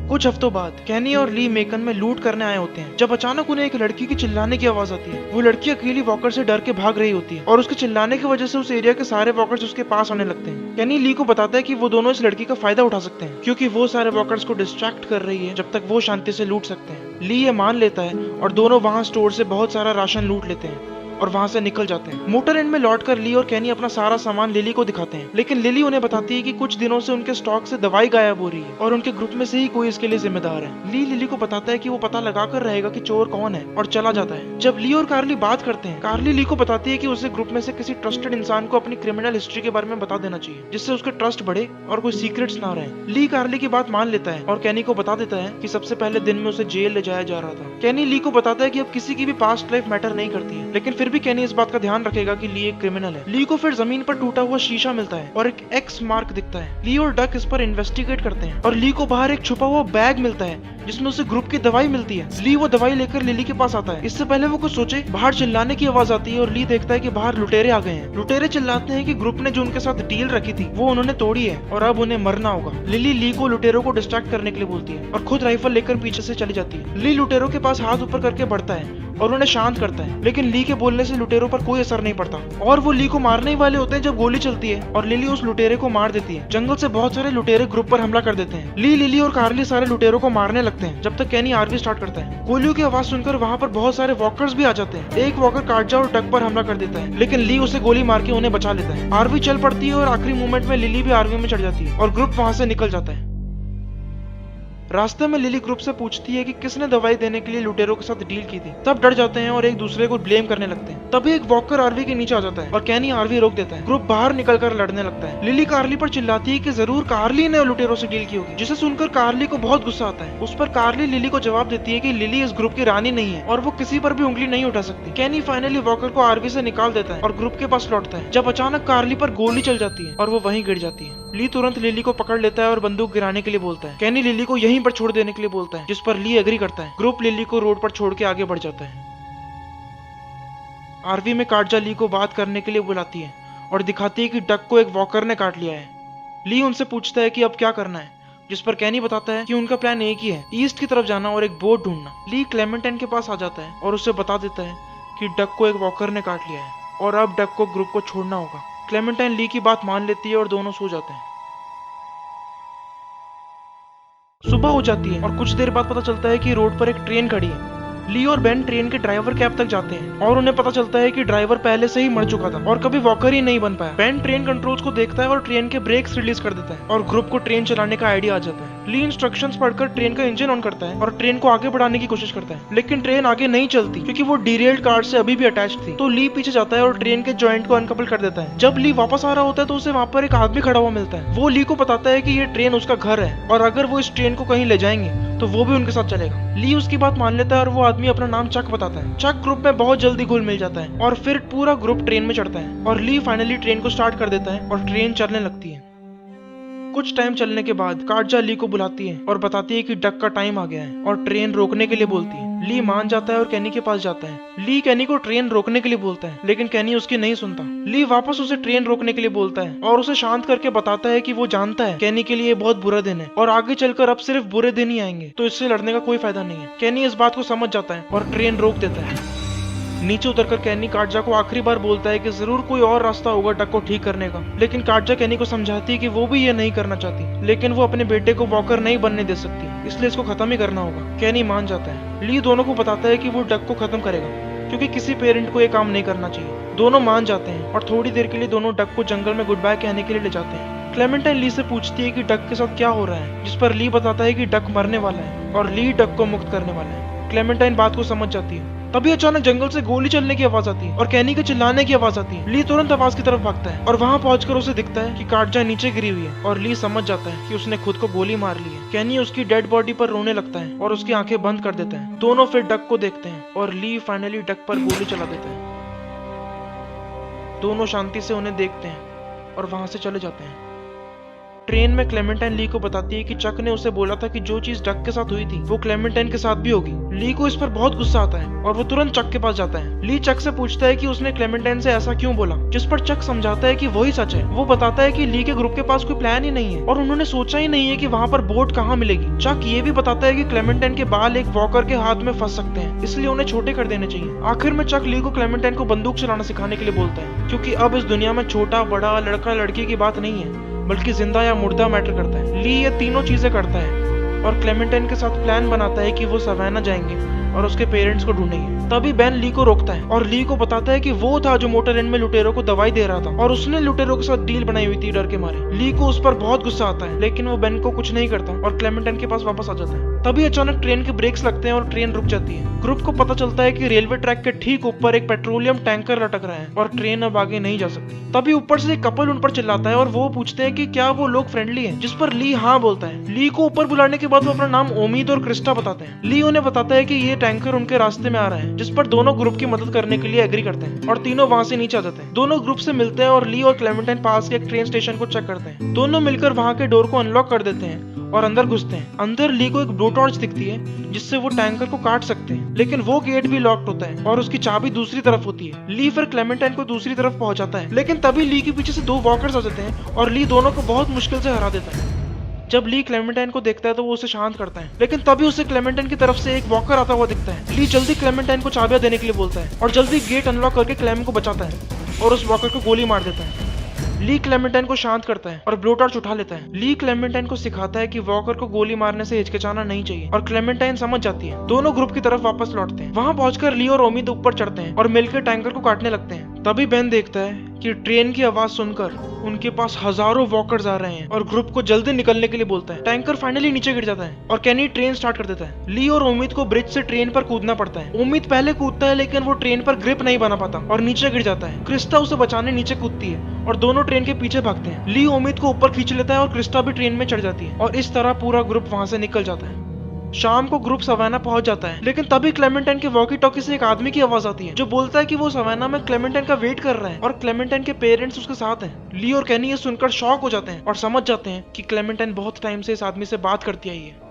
कुछ हफ्तों बाद कैनी और ली मेकन में लूट करने आए होते हैं जब अचानक उन्हें एक लड़की की चिल्लाने की आवाज आती है। वो लड़की अकेली वॉकर से डर के भाग रही होती है और उसके चिल्लाने की वजह से उस एरिया के सारे वॉकर्स उसके पास आने लगते हैं। कैनी ली को बताता है कि वो दोनों इस लड़की का फायदा उठा सकते हैं क्योंकि वो सारे वॉकर्स को डिस्ट्रैक्ट कर रही है जब तक वो शांति से लूट सकते हैं। ली ये मान लेता है और दोनों वहाँ स्टोर से बहुत सारा राशन लूट लेते हैं और वहां से निकल जाते हैं। मोटर एंड में लौटकर ली और कैनी अपना सारा सामान लिली को दिखाते हैं, लेकिन लिली उन्हें बताती है कि कुछ दिनों से उनके स्टॉक से दवाई गायब हो रही है और उनके ग्रुप में से ही कोई इसके लिए जिम्मेदार है। ली लिली को बताता है कि वो पता लगाकर रहेगा कि चोर कौन है और चला जाता है। जब ली और कार्ली बात करते हैं, कार्ली ली को बताती है कि उसे ग्रुप में से किसी ट्रस्टेड इंसान को अपनी क्रिमिनल हिस्ट्री के बारे में बता देना चाहिए जिससे उसके ट्रस्ट बढ़े और कोई सीक्रेट्स ना रहे। ली कार्ली की बात मान लेता है और कैनी को बता देता है कि सबसे पहले दिन में उसे जेल ले जाया जा रहा था। कैनी ली को बताता है कि अब किसी की भी पास्ट लाइफ मैटर नहीं करती है, लेकिन फिर भी कैनी इस बात का ध्यान रखेगा कि ली एक क्रिमिनल है। ली को फिर जमीन पर टूटा हुआ शीशा मिलता है और एक एक्स मार्क दिखता है। ली और डक इस पर इन्वेस्टिगेट करते हैं और ली को बाहर एक छुपा हुआ बैग मिलता है जिसमें उसे ग्रुप की दवाई मिलती है। ली वो दवाई लेकर लिली के पास आता है। इससे पहले वो कुछ सोचे, बाहर चिल्लाने की आवाज आती है और ली देखता है कि बाहर लुटेरे आ गए हैं। लुटेरे चिल्लाते हैं कि ग्रुप ने जो उनके साथ डील रखी थी वो उन्होंने तोड़ी है और अब उन्हें मरना होगा। लिली ली को लुटेरों को डिस्ट्रैक्ट करने के लिए बोलती है और खुद राइफल लेकर पीछे से चली जाती है। ली लुटेरों के पास हाथ ऊपर करके बढ़ता है और उन्हें शांत करता है, लेकिन ली के बोलने से लुटेरों पर कोई असर नहीं पड़ता और वो ली को मारने ही वाले होते हैं जब गोली चलती है और लिली उस लुटेरे को मार देती है। जंगल से बहुत सारे लुटेरे ग्रुप पर हमला कर देते हैं। ली, लिली और कार्ली सारे लुटेरों को मारने लगते हैं जब तक कैनी आरवी स्टार्ट करता है। गोलियों की आवाज सुनकर वहाँ पर बहुत सारे वॉकर्स भी आ जाते हैं। एक वॉकर कार्जा और डक पर हमला कर देता है, लेकिन ली उसे गोली मार के उन्हें बचा लेता है। आरवी चल पड़ती है और आखिरी मोमेंट में लिली भी आरवी में चढ़ जाती है और ग्रुप वहाँ से निकल जाता है। रास्ते में लिली ग्रुप से पूछती है कि किसने दवाई देने के लिए लुटेरों के साथ डील की थी। तब डर जाते हैं और एक दूसरे को ब्लेम करने लगते हैं। तभी एक वॉकर आरवी के नीचे आ जाता है और कैनी आरवी रोक देता है। ग्रुप बाहर निकलकर लड़ने लगता है। लिली कार्ली पर चिल्लाती है कि जरूर कार्ली ने लुटेरों से डील की होगी, जिसे सुनकर कार्ली को बहुत गुस्सा आता है। उस पर कार्ली लिली को जवाब देती है कि लिली इस ग्रुप की रानी नहीं है और वो किसी पर भी उंगली नहीं उठा सकती। कैनी फाइनली वॉकर को आरवी से निकाल देता है और ग्रुप के पास लौटता है जब अचानक कार्ली पर गोली चल जाती है और वो वहीं गिर जाती है। ली तुरंत लिली को पकड़ लेता है और बंदूक गिराने के लिए बोलता है। कैनी लिली को यहीं पर छोड़ देने के लिए बोलता है, जिस पर ली एग्री करता है। ग्रुप लिली को रोड पर छोड़ के आगे बढ़ जाता है। आरवी में कार्जा ली को बात करने के लिए बुलाती है और दिखाती है कि डक को एक वॉकर ने काट लिया है। ली उनसे पूछता है कि अब क्या करना है, जिस पर कैनी बताता है कि उनका प्लान एक ही है, ईस्ट की तरफ जाना और एक बोट ढूंढना। ली क्लेमेंटाइन के पास आ जाता है और उसे बता देता है कि डक को एक वॉकर ने काट लिया है और अब डक को ग्रुप को छोड़ना होगा। क्लेमेंटाइन ली की बात मान लेती है और दोनों सो जाते हैं। सुबह हो जाती है और कुछ देर बाद पता चलता है कि रोड पर एक ट्रेन खड़ी है। ली और बेन ट्रेन के ड्राइवर कैब तक जाते हैं और उन्हें पता चलता है कि ड्राइवर पहले से ही मर चुका था और कभी वॉकर ही नहीं बन पाया। बेन ट्रेन कंट्रोल्स को देखता है और ट्रेन के ब्रेक्स रिलीज कर देता है और ग्रुप को ट्रेन चलाने का आइडिया आ जाता है। ली इंस्ट्रक्शंस पढ़कर ट्रेन का इंजन ऑन करता है और ट्रेन को आगे बढ़ाने की कोशिश करता है, लेकिन ट्रेन आगे नहीं चलती क्योंकि वो डीरेल्ड कार से अभी भी अटैच थी। तो ली पीछे जाता है और ट्रेन के जॉइंट को अनकपल कर देता है। जब ली वापस आ रहा होता है तो उसे वहाँ पर एक आदमी खड़ा हुआ मिलता है। वो ली को बताता है कि ये ट्रेन उसका घर है और अगर वो इस ट्रेन को कहीं ले जाएंगे तो वो भी उनके साथ चलेगा। ली उसकी बात मान लेता है और वो आदमी अपना नाम चक बताता है। चक ग्रुप में बहुत जल्दी घुल मिल जाता है और फिर पूरा ग्रुप ट्रेन में चढ़ता है और ली फाइनली ट्रेन को स्टार्ट कर देता है और ट्रेन चलने लगती है। कुछ टाइम चलने के बाद कार्जा ली को बुलाती है और बताती है कि डक का टाइम आ गया है और ट्रेन रोकने के लिए बोलती है। ली मान जाता है और कैनी के पास जाता है। ली कैनी को ट्रेन रोकने के लिए बोलता है, लेकिन कैनी उसकी नहीं सुनता। ली वापस उसे ट्रेन रोकने के लिए बोलता है और उसे शांत करके बताता है कि वो जानता है कैनी के लिए बहुत बुरा दिन है और आगे चलकर अब सिर्फ बुरे दिन ही आएंगे, तो इससे लड़ने का कोई फायदा नहीं है। कैनी इस बात को समझ जाता है और ट्रेन रोक देता है। नीचे उतरकर कैनी कार्जा को आखिरी बार बोलता है कि जरूर कोई और रास्ता होगा डक को ठीक करने का, लेकिन कार्जा कैनी को समझाती है कि वो भी ये नहीं करना चाहती, लेकिन वो अपने बेटे को वॉकर नहीं बनने दे सकती, इसलिए इसको खत्म ही करना होगा। कैनी मान जाता है। ली दोनों को बताता है कि वो डक को खत्म करेगा क्योंकि किसी पेरेंट को ये काम नहीं करना चाहिए। दोनों मान जाते हैं और थोड़ी देर के लिए दोनों डक को जंगल में गुड बाय कहने के लिए ले जाते हैं। क्लेमेंटाइन ली से पूछती है कि डक के साथ क्या हो रहा है, जिस पर ली बताता है कि डक मरने वाला है और ली डक को मुक्त करने वाला है। क्लेमेंटाइन बात को समझ जाती है। तभी अचानक जंगल से गोली चलने की आवाज आती है और कैनी के चिल्लाने की आवाज आती है। ली तुरंत आवाज की तरफ भागता है और वहाँ पहुंचकर उसे दिखता है कि काटजा नीचे गिरी हुई है और ली समझ जाता है कि उसने खुद को गोली मार ली है। कैनी उसकी डेड बॉडी पर रोने लगता है और उसकी आंखें बंद कर देता है। दोनों फिर डक को देखते हैं और ली फाइनली डक पर गोली चला देता है। दोनों शांति से उन्हें देखते हैं और वहां से चले जाते हैं। ट्रेन में क्लेमेंटाइन ली को बताती है कि चक ने उसे बोला था कि जो चीज डक के साथ हुई थी वो क्लेमेंटाइन के साथ भी होगी। ली को इस पर बहुत गुस्सा आता है और वो तुरंत चक के पास जाता है। ली चक से पूछता है कि उसने क्लेमेंटाइन से ऐसा क्यों बोला, जिस पर चक समझाता है कि वही सच है। वो बताता है कि ली के ग्रुप के पास कोई प्लान ही नहीं है और उन्होंने सोचा ही नहीं है कि वहाँ पर बोट कहाँ मिलेगी। चक ये भी बताता है कि क्लेमेंटाइन के बाल एक वॉकर के हाथ में फंस सकते हैं, इसलिए उन्हें छोटे कर देने चाहिए। आखिर में चक ली को क्लेमेंटाइन को बंदूक चलाना सिखाने के लिए बोलता है, क्योंकि अब इस दुनिया में छोटा बड़ा लड़का लड़की की बात नहीं है, बल्कि जिंदा या मुर्दा मैटर करता है। ली ये तीनों चीजें करता है और क्लेमेंटाइन के साथ प्लान बनाता है कि वो सवाना जाएंगे और उसके पेरेंट्स को ढूंढेंगे। तभी बेन ली को रोकता है और ली को बताता है कि वो था जो मोटर एंड में लुटेरों को दवाई दे रहा था और उसने लुटेरों के साथ डील बनाई हुई थी डर के मारे। ली को उस पर बहुत गुस्सा आता है, लेकिन वो बेन को कुछ नहीं करता और क्लेमेंटाइन के पास वापस आ जाता है। तभी अचानक ट्रेन के ब्रेक्स लगते हैं और ट्रेन रुक जाती है। ग्रुप को पता चलता है कि रेलवे ट्रैक के ठीक ऊपर एक पेट्रोलियम टैंकर लटक रहा है और ट्रेन अब आगे नहीं जा सकती। तभी ऊपर से एक कपल उन पर चिल्लाता है और वो पूछते हैं कि क्या वो लोग फ्रेंडली हैं, जिस पर ली हाँ बोलता है। ली को ऊपर बुलाने के बाद वो अपना नाम उम्मीद और क्रिस्टा बताते हैं। ली उन्हें बताता है कि ये टैंकर उनके रास्ते में आ रहा है, जिस पर दोनों ग्रुप की मदद करने के लिए एग्री करते हैं और तीनों वहां से नीचे आ जाते हैं। दोनों ग्रुप से मिलते हैं और ली और क्लेमेंटाइन पास के एक ट्रेन स्टेशन को चेक करते हैं। दोनों मिलकर वहां के डोर को अनलॉक कर देते हैं और अंदर घुसते हैं। अंदर ली को एक ब्लो टॉर्च दिखती है जिससे वो टैंकर को काट सकते हैं, लेकिन वो गेट भी लॉक्ड होता है और उसकी चाबी दूसरी तरफ होती है। ली फिर क्लेमेंटाइन को दूसरी तरफ पहुंचाता है, लेकिन तभी ली के पीछे से दो वॉकर्स आ जाते हैं और ली दोनों को बहुत मुश्किल से हरा देता है। जब ली क्लेमेंटाइन को देखता है तो वो उसे शांत करता है, लेकिन तभी उसे क्लेमेंटाइन की तरफ से एक वॉकर आता हुआ दिखता है। ली जल्दी क्लेमेंटाइन को चाबियां देने के लिए बोलता है और जल्दी गेट अनलॉक करके क्लेम को बचाता है और उस वॉकर को गोली मार देता है। ली क्लेमेंटाइन को शांत करता है और ब्लो टॉर्च उठा लेता है। ली क्लेमेंटाइन को सिखाता है कि वॉकर को गोली मारने से हिचकिचाना नहीं चाहिए और क्लेमेंटाइन समझ जाती है। दोनों ग्रुप की तरफ वापस लौटते हैं। वहां पहुंचकर ली और उम्मीद ऊपर चढ़ते हैं और मिलकर टैंकर को काटने लगते हैं। तभी बेन देखता है कि ट्रेन की आवाज सुनकर उनके पास हजारों वॉकर्स आ रहे हैं और ग्रुप को जल्दी निकलने के लिए बोलता है। टैंकर फाइनली नीचे गिर जाता है और कैनी ट्रेन स्टार्ट कर देता है। ली और उम्मीद को ब्रिज से ट्रेन पर कूदना पड़ता है। उम्मीद पहले कूदता है, लेकिन वो ट्रेन पर ग्रिप नहीं बना पाता और नीचे गिर जाता है। क्रिस्टा उसे बचाने नीचे कूदती है और दोनों ट्रेन के पीछे भागते हैं। ली उम्मीद को ऊपर खींच लेता है और क्रिस्टा भी ट्रेन में चढ़ जाती है और इस तरह पूरा ग्रुप वहां से निकल जाता है। शाम को ग्रुप सवाना पहुंच जाता है, लेकिन तभी क्लेमेंटाइन के वॉकी टॉकी से एक आदमी की आवाज आती है जो बोलता है कि वो सवाना में क्लेमेंटाइन का वेट कर रहा है और क्लेमेंटाइन के पेरेंट्स उसके साथ हैं। ली और कैनी ये सुनकर शॉक हो जाते हैं और समझ जाते हैं कि क्लेमेंटाइन बहुत टाइम से इस आदमी से बात करती आई है।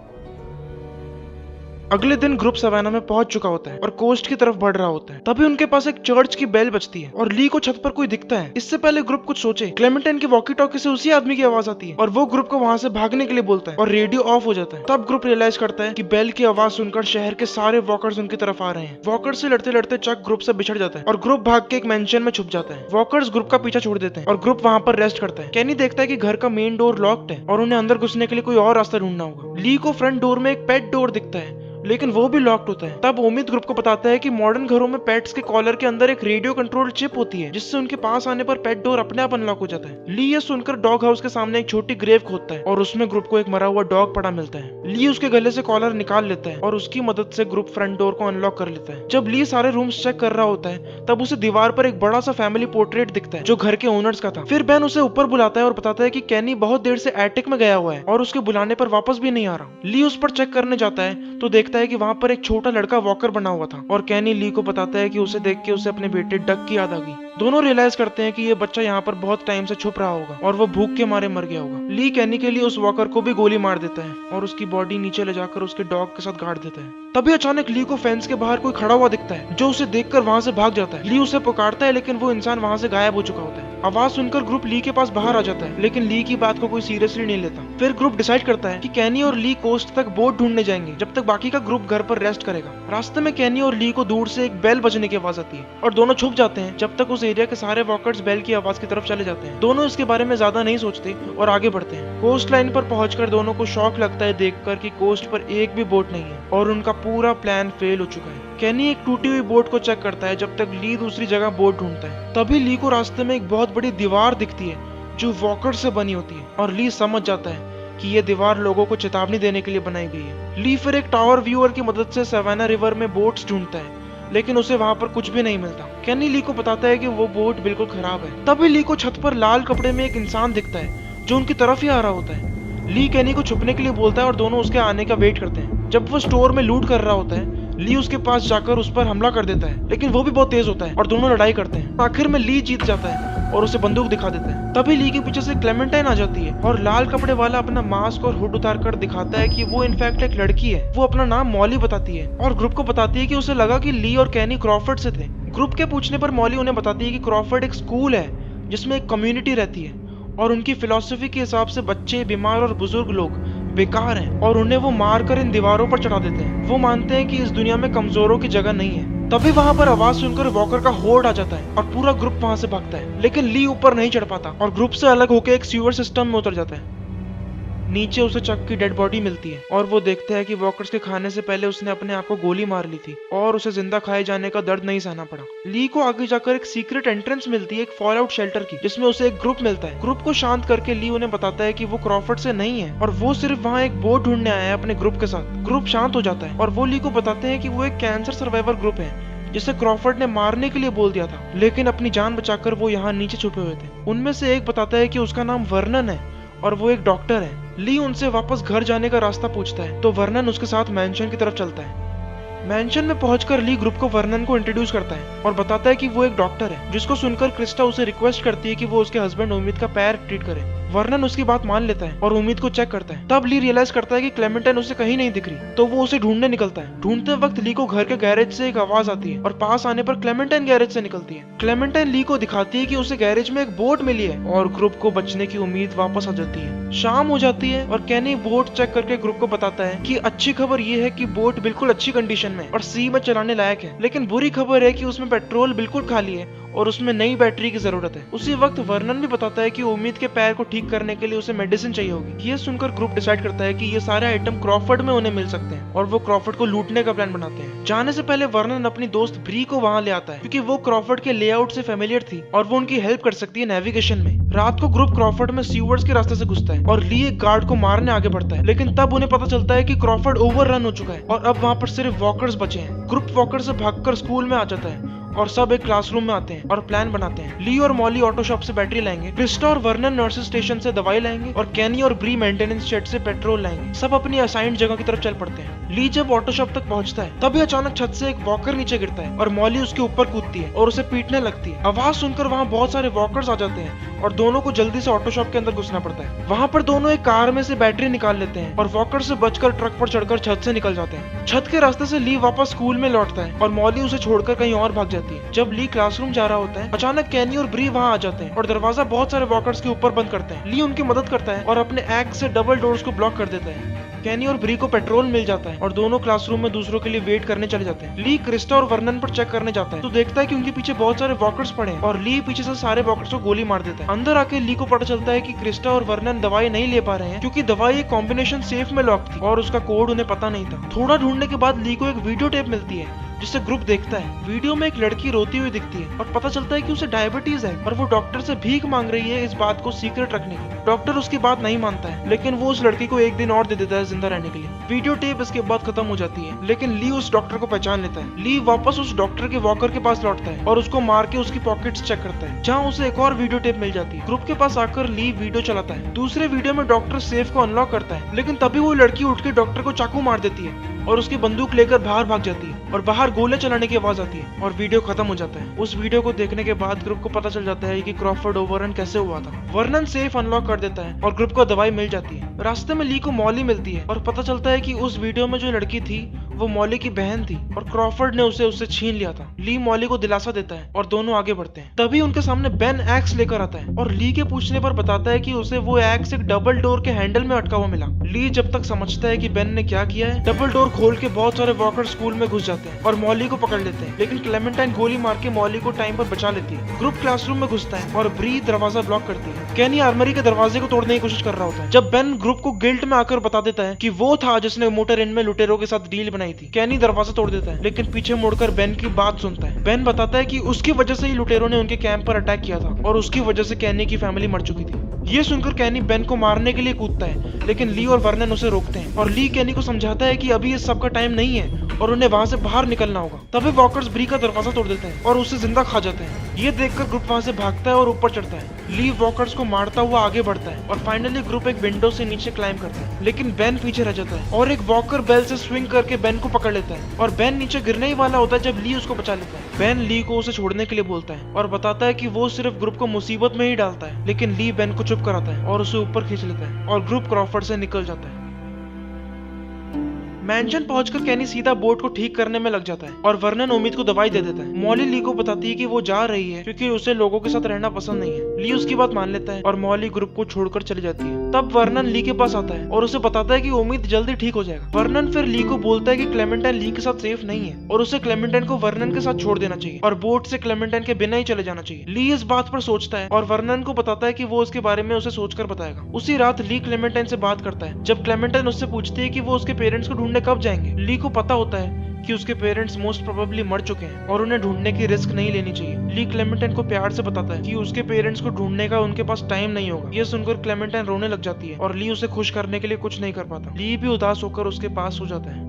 अगले दिन ग्रुप सवाना में पहुंच चुका होता है और कोस्ट की तरफ बढ़ रहा होता है। तभी उनके पास एक चर्च की बेल बजती है और ली को छत पर कोई दिखता है। इससे पहले ग्रुप कुछ सोचे, क्लेमेंटाइन की वॉकी टॉकी से उसी आदमी की आवाज आती है और वो ग्रुप को वहां से भागने के लिए बोलता है और रेडियो ऑफ हो जाता है। तब ग्रुप रियलाइज करता है कि बेल की आवाज सुनकर शहर के सारे वॉकर्स उनकी तरफ आ रहे हैं। वॉकर्स से लड़ते लड़ते चक ग्रुप से बिछड़ जाता है और ग्रुप भाग के एक मेंशन में छुप जाता है। वॉकर्स ग्रुप का पीछा छोड़ देते हैं और ग्रुप वहां पर रेस्ट करता है। कैनी देखता है कि घर का मेन डोर लॉक्ड है और उन्हें अंदर घुसने के लिए कोई और रास्ता ढूंढना होगा। ली को फ्रंट डोर में एक पेट डोर दिखता है, लेकिन वो भी लॉक्ड होता है। तब उम्मीद ग्रुप को बताता है कि मॉडर्न घरों में पेट्स के कॉलर के अंदर एक रेडियो कंट्रोल चिप होती है, जिससे उनके पास आने पर पेट डोर अपने आप अनलॉक हो जाता है। ली ये सुनकर डॉग हाउस के सामने एक छोटी ग्रेव खोदता है और उसमें ग्रुप को एक मरा हुआ डॉग पड़ा मिलता है। ली उसके गले से कॉलर निकाल लेता है और उसकी मदद से ग्रुप फ्रंट डोर को अनलॉक कर लेता है। जब ली सारे रूम्स चेक कर रहा होता है, तब उसे दीवार पर एक बड़ा सा फैमिली पोर्ट्रेट दिखता है जो घर के ओनर्स का था। फिर बेन उसे ऊपर बुलाता है और बताता है कि कैनी बहुत देर से एटिक में गया हुआ है और उसके बुलाने पर वापस भी नहीं आ रहा। ली उस पर चेक करने जाता है तो देखता है कि वहां पर एक छोटा लड़का वॉकर बना हुआ था और कैनी ली को बताता है कि उसे देख के उसे अपने बेटे डक की याद आ गई। दोनों रियलाइज करते हैं कि ये बच्चा यहाँ पर बहुत टाइम से छुप रहा होगा और वो भूख के मारे मर गया होगा। ली कैनी के लिए उस वॉकर को भी गोली मार देता है और उसकी बॉडी नीचे ले जाकर उसके डॉग के साथ गाड़ देता है। तभी अचानक ली को फेंस के बाहर कोई खड़ा हुआ दिखता है जो उसे देखकर वहां से भाग जाता है। ली उसे पुकारता है, लेकिन वो इंसान वहां से गायब हो चुका होता है। आवाज सुनकर ग्रुप ली के पास बाहर आ जाता है, लेकिन ली की बात को कोई सीरियसली नहीं लेता। फिर ग्रुप डिसाइड करता है कि कैनी और ली कोस्ट तक बोट ढूंढने जाएंगे जब तक बाकी का ग्रुप घर पर रेस्ट करेगा। रास्ते में कैनी और ली को दूर से एक बेल बजने की आवाज आती है और दोनों छुप जाते हैं जब तक उस एरिया के सारे वॉकर्स बेल की आवाज की तरफ चले जाते हैं। दोनों इसके बारे में ज्यादा नहीं सोचते और आगे बढ़ते हैं। कोस्ट लाइन पर पहुंचकर दोनों को शौक लगता है देखकर कि कोस्ट पर एक भी बोट नहीं है और उनका पूरा प्लान फेल हो चुका है। कैनी एक टूटी हुई बोट को चेक करता है जब तक ली दूसरी जगह बोट ढूंढता है। तभी ली को रास्ते में एक बहुत बड़ी दीवार दिखती है जो वॉकर से बनी होती है और ली समझ जाता है कि ये दीवार लोगों को चेतावनी देने के लिए बनाई गई है। ली फिर एक टावर व्यूअर की मदद से सवाना रिवर में बोट्स ढूंढता है लेकिन उसे वहाँ पर कुछ भी नहीं मिलता। कैनी ली को बताता है कि वो बोट बिल्कुल खराब है। तभी ली को छत पर लाल कपड़े में एक इंसान दिखता है जो उनकी तरफ ही आ रहा होता है। ली कैनी को छुपने के लिए बोलता है और दोनों उसके आने का वेट करते हैं। जब वो स्टोर में लूट कर रहा होता है, ली उसके पास जाकर उस पर हमला कर देता है, लेकिन वो भी बहुत तेज होता है और दोनों लड़ाई करते हैं। आखिर में ली जीत जाता है और उसे बंदूक दिखा देता है। तभी ली के पीछे से क्लेमेंटाइन आ जाती है और लाल कपड़े वाला अपना मास्क और हुड उतार कर दिखाता है कि वो इनफैक्ट एक लड़की है। वो अपना नाम मॉली बताती है और ग्रुप को बताती है कि उसे लगा कि ली और कैनी क्रॉफर्ड से थे। ग्रुप के पूछने पर मॉली उन्हें बताती है कि क्रॉफर्ड एक स्कूल है जिसमें एक कम्युनिटी रहती है और उनकी फिलॉसफी के हिसाब से बच्चे, बीमार और बुजुर्ग लोग बेकार हैं और उन्हें वो मारकर इन दीवारों पर चढ़ा देते हैं। वो मानते हैं कि इस दुनिया में कमजोरों की जगह नहीं है। तभी वहां पर आवाज सुनकर वॉकर का होर्ड आ जाता है और पूरा ग्रुप वहां से भागता है, लेकिन ली ऊपर नहीं चढ़ पाता और ग्रुप से अलग होकर एक सीवर सिस्टम में उतर जाता है। नीचे उसे चक की डेड बॉडी मिलती है और वो देखता है कि वॉकर्स के खाने से पहले उसने अपने आप को गोली मार ली थी और उसे जिंदा खाए जाने का दर्द नहीं सहना पड़ा। ली को आगे जाकर एक सीक्रेट एंट्रेंस मिलती है एक फॉल आउट शेल्टर की, जिसमें उसे एक ग्रुप मिलता है। ग्रुप को शांत करके ली उन्हें बताता है कि वो क्रॉफर्ड से नहीं है और वो सिर्फ वहाँ एक बोट ढूंढने आया है अपने ग्रुप के साथ। ग्रुप शांत हो जाता है और वो ली को बताते हैं कि वो एक कैंसर सर्वाइवर ग्रुप है जिसे क्रॉफर्ड ने मारने के लिए बोल दिया था, लेकिन अपनी जान बचाकर वो यहाँ नीचे छुपे हुए थे। उनमें से एक बताता है कि उसका नाम वर्नन है और वो एक डॉक्टर है। ली उनसे वापस घर जाने का रास्ता पूछता है तो वर्नन उसके साथ मैंशन की तरफ चलता है। मैंशन में पहुंचकर ली ग्रुप को वर्नन को इंट्रोड्यूस करता है और बताता है कि वो एक डॉक्टर है, जिसको सुनकर क्रिस्टा उसे रिक्वेस्ट करती है कि वो उसके हस्बैंड उम्मीद का पैर ट्रीट करे। वर्नन उसकी बात मान लेता है और उम्मीद को चेक करता है। तब ली रियलाइज करता है कि क्लेमेंटाइन उसे कहीं नहीं दिख रही, तो वो उसे ढूंढने निकलता है। ढूंढते वक्त ली को घर के गैरेज से एक आवाज आती है और पास आने पर क्लेमेंटाइन गैरेज से निकलती है। क्लेमेंटाइन ली को दिखाती है कि उसे गैरेज में एक बोट मिली है और ग्रुप को बचने की उम्मीद वापस आ जाती है। शाम हो जाती है और कैनी बोट चेक करके ग्रुप को बताता है कि अच्छी खबर ये है कि बोट बिल्कुल अच्छी कंडीशन में और सी में चलाने लायक है, लेकिन बुरी खबर है कि उसमें पेट्रोल बिल्कुल खाली है और उसमें नई बैटरी की जरूरत है। उसी वक्त वर्नन भी बताता है कि उम्मीद के पैर को ठीक करने के लिए उसे मेडिसिन चाहिए होगी। ये सुनकर ग्रुप डिसाइड करता है कि ये सारे आइटम क्रॉफर्ड में उन्हें मिल सकते हैं और वो क्रॉफर्ड को लूटने का प्लान बनाते हैं। जाने से पहले वर्नन अपनी दोस्त ब्री को वहां ले आता है क्योंकि वो क्रॉफर्ड के लेआउट से फेमिलियर थी और वो उनकी हेल्प कर सकती है नेविगेशन में। रात को ग्रुप क्रॉफर्ड में सीवर्ड्स के रास्ते से घुसता है और ली एक गार्ड को मारने आगे बढ़ता है, लेकिन तब उन्हें पता चलता है कि क्रॉफर्ड ओवररन हो चुका है और अब वहां पर सिर्फ वॉकर्स बचे हैं। ग्रुप वॉकर से भागकर स्कूल में आ जाता है और सब एक क्लासरूम में आते हैं और प्लान बनाते हैं। ली और मॉली ऑटो शॉप से बैटरी लाएंगे, क्रिस्टा और वर्नन नर्सिस स्टेशन से दवाई लाएंगे और कैनी और ब्री मेंटेनेंस शेड से पेट्रोल लाएंगे। सब अपनी असाइंड जगह की तरफ चल पड़ते हैं। ली जब ऑटो शॉप तक पहुंचता है तभी अचानक छत से एक वॉकर नीचे गिरता है और मॉली उसके ऊपर कूदती है और उसे पीटने लगती है। आवाज सुनकर वहाँ बहुत सारे वॉकर्स आ जाते हैं और दोनों को जल्दी से ऑटो शॉप के अंदर घुसना पड़ता है। वहाँ पर दोनों एक कार में से बैटरी निकाल लेते हैं और वॉकर से बचकर ट्रक पर चढ़कर छत से निकल जाते हैं। छत के रास्ते से ली वापस स्कूल में लौटता है और मॉली उसे छोड़कर कहीं और भाग जाती है। जब ली क्लासरूम जा रहा होता है अचानक कैनी और ब्री वहाँ आ जाते हैं और दरवाजा बहुत सारे वॉकर्स के ऊपर बंद करते हैं। ली उनकी मदद करता है और अपने एक्स से डबल डोर्स को ब्लॉक कर देता है। कैनी और ब्री को पेट्रोल मिल जाता है और दोनों क्लासरूम में दूसरों के लिए वेट करने चले जाते हैं। ली क्रिस्टा और वर्नन पर चेक करने जाता है तो देखता है कि उनके पीछे बहुत सारे वॉकर्स पड़े हैं और ली पीछे से सारे वॉकर्स को गोली मार देता है। अंदर आके ली को पता चलता है कि क्रिस्टा और वर्नन दवाई नहीं ले पा रहे हैं क्योंकि दवाई एक कॉम्बिनेशन सेफ में लॉक थी और उसका कोड उन्हें पता नहीं था। थोड़ा ढूंढने के बाद ली को एक वीडियो टेप मिलती है जिसे ग्रुप देखता है। वीडियो में एक लड़की रोती हुई दिखती है और पता चलता है कि उसे डायबिटीज है और वो डॉक्टर से भीख मांग रही है इस बात को सीक्रेट रखने की। डॉक्टर उसकी बात नहीं मानता है, लेकिन वो उस लड़की को एक दिन और दे देता है जिंदा रहने के लिए। वीडियो टेप इसके बाद खत्म हो जाती है, लेकिन ली उस डॉक्टर को पहचान लेता है। ली वापस उस डॉक्टर के वॉकर के पास लौटता है और उसको मार के उसकी पॉकेट्स चेक करता है, जहाँ उसे एक और वीडियो टेप मिल जाती है। ग्रुप के पास आकर ली वीडियो चलाता है। दूसरे वीडियो में डॉक्टर सेफ को अनलॉक करता है, लेकिन तभी वो लड़की उठ के डॉक्टर को चाकू मार देती है और उसकी बंदूक लेकर बाहर भाग जाती है और बाहर गोले चलाने की आवाज आती है और वीडियो खत्म हो जाता है। उस वीडियो को देखने के बाद ग्रुप को पता चल जाता है कि क्रॉफर्ड ओवररन कैसे हुआ था। वर्नन सेफ अनलॉक कर देता है और ग्रुप को दवाई मिल जाती है। रास्ते में ली को मॉली मिलती है और पता चलता है कि उस वीडियो में जो लड़की थी वो मॉली की बहन थी और क्रॉफर्ड ने उसे उससे छीन लिया था। ली मॉली को दिलासा देता है और दोनों आगे बढ़ते हैं। तभी उनके सामने बेन एक्स लेकर आता है और ली के पूछने पर बताता है कि उसे वो एक्स एक डबल डोर के हैंडल में अटका हुआ मिला। ली जब तक समझता है कि बेन ने क्या किया है, डबल डोर खोल के बहुत सारे वॉकर स्कूल में घुस जाते हैं और मॉली को पकड़ लेते हैं, लेकिन क्लेमेंटाइन गोली मार के मॉली को टाइम पर बचा लेती है। ग्रुप क्लासरूम में घुसता है और ब्री दरवाजा ब्लॉक करती है। कैनी आर्मरी के दरवाजे को तोड़ने की कोशिश कर रहा होता है जब बेन ग्रुप को गिल्ट में आकर बता देता है कि वो था जिसने मोटर इन में लुटेरों के साथ डील बनाई थी। कैनी दरवाजा तोड़ देता है, लेकिन पीछे मुड़कर बेन की बात सुनता है। बेन बताता है कि उसकी वजह से ही लुटेरों ने उनके कैंप पर अटैक किया था और उसकी वजह से कैनी की फैमिली मर चुकी थी। ये सुनकर कैनी बेन को मारने के लिए कूदता है, लेकिन ली और वर्नन उसे रोकते हैं और ली कैनी को समझाता है कि अभी इस सब का टाइम नहीं है और उन्हें वहाँ से बाहर निकलना होगा। तभी वॉकर्स ब्री का दरवाजा तोड़ देते हैं और उसे जिंदा खा जाते हैं। ये देखकर ग्रुप वहाँ से भागता है और ऊपर चढ़ता है। ली वॉकर्स को मारता हुआ आगे बढ़ता है और फाइनली ग्रुप एक विंडो से नीचे क्लाइम करता है, लेकिन बेन पीछे रह जाता है और एक वॉकर बेल से स्विंग करके बेन को पकड़ लेता है और बेन नीचे गिरने ही वाला होता है जब ली उसको बचा लेता है। बेन ली को उसे छोड़ने के लिए बोलता है और बताता है कि वो सिर्फ ग्रुप को मुसीबत में ही डालता है, लेकिन ली बेन को चुप कराता है और उसे ऊपर खींच लेता है और ग्रुप क्रॉफर्ड से निकल जाता है। मैंशन पहुंचकर कैनी सीधा बोट को ठीक करने में लग जाता है और वर्नन उम्मीद को दवाई दे देता है। मॉली ली को बताती है कि वो जा रही है क्योंकि उसे लोगों के साथ रहना पसंद नहीं है। ली उसकी बात मान लेता है और मॉली ग्रुप को छोड़कर चली जाती है। तब वर्नन ली के पास आता है और उसे बताता है कि उम्मीद जल्दी ठीक हो जाएगा। वर्नन फिर ली को बोलता है कि क्लेमेंटाइन ली के साथ सेफ नहीं है और उसे क्लेमेंटाइन को वर्नन के साथ छोड़ देना चाहिए और बोट से क्लेमेंटाइन के बिना ही चले जाना चाहिए। ली इस बात पर सोचता है और वर्नन को बताता है कि वो उसके बारे में उसे सोचकर बताएगा। उसी रात ली क्लेमेंटाइन से बात करता है। जब क्लेमेंटाइन उससे पूछती है कि वो उसके पेरेंट्स को ढूंढने कब जाएंगे, ली को पता होता है कि उसके पेरेंट्स मोस्ट प्रोबेबली मर चुके हैं और उन्हें ढूंढने की रिस्क नहीं लेनी चाहिए। ली क्लेमेंटाइन को प्यार से बताता है कि उसके पेरेंट्स को ढूंढने का उनके पास टाइम नहीं होगा। ये सुनकर क्लेमेंटाइन रोने लग जाती है और ली उसे खुश करने के लिए कुछ नहीं कर पाता। ली भी उदास होकर उसके पास हो जाता है।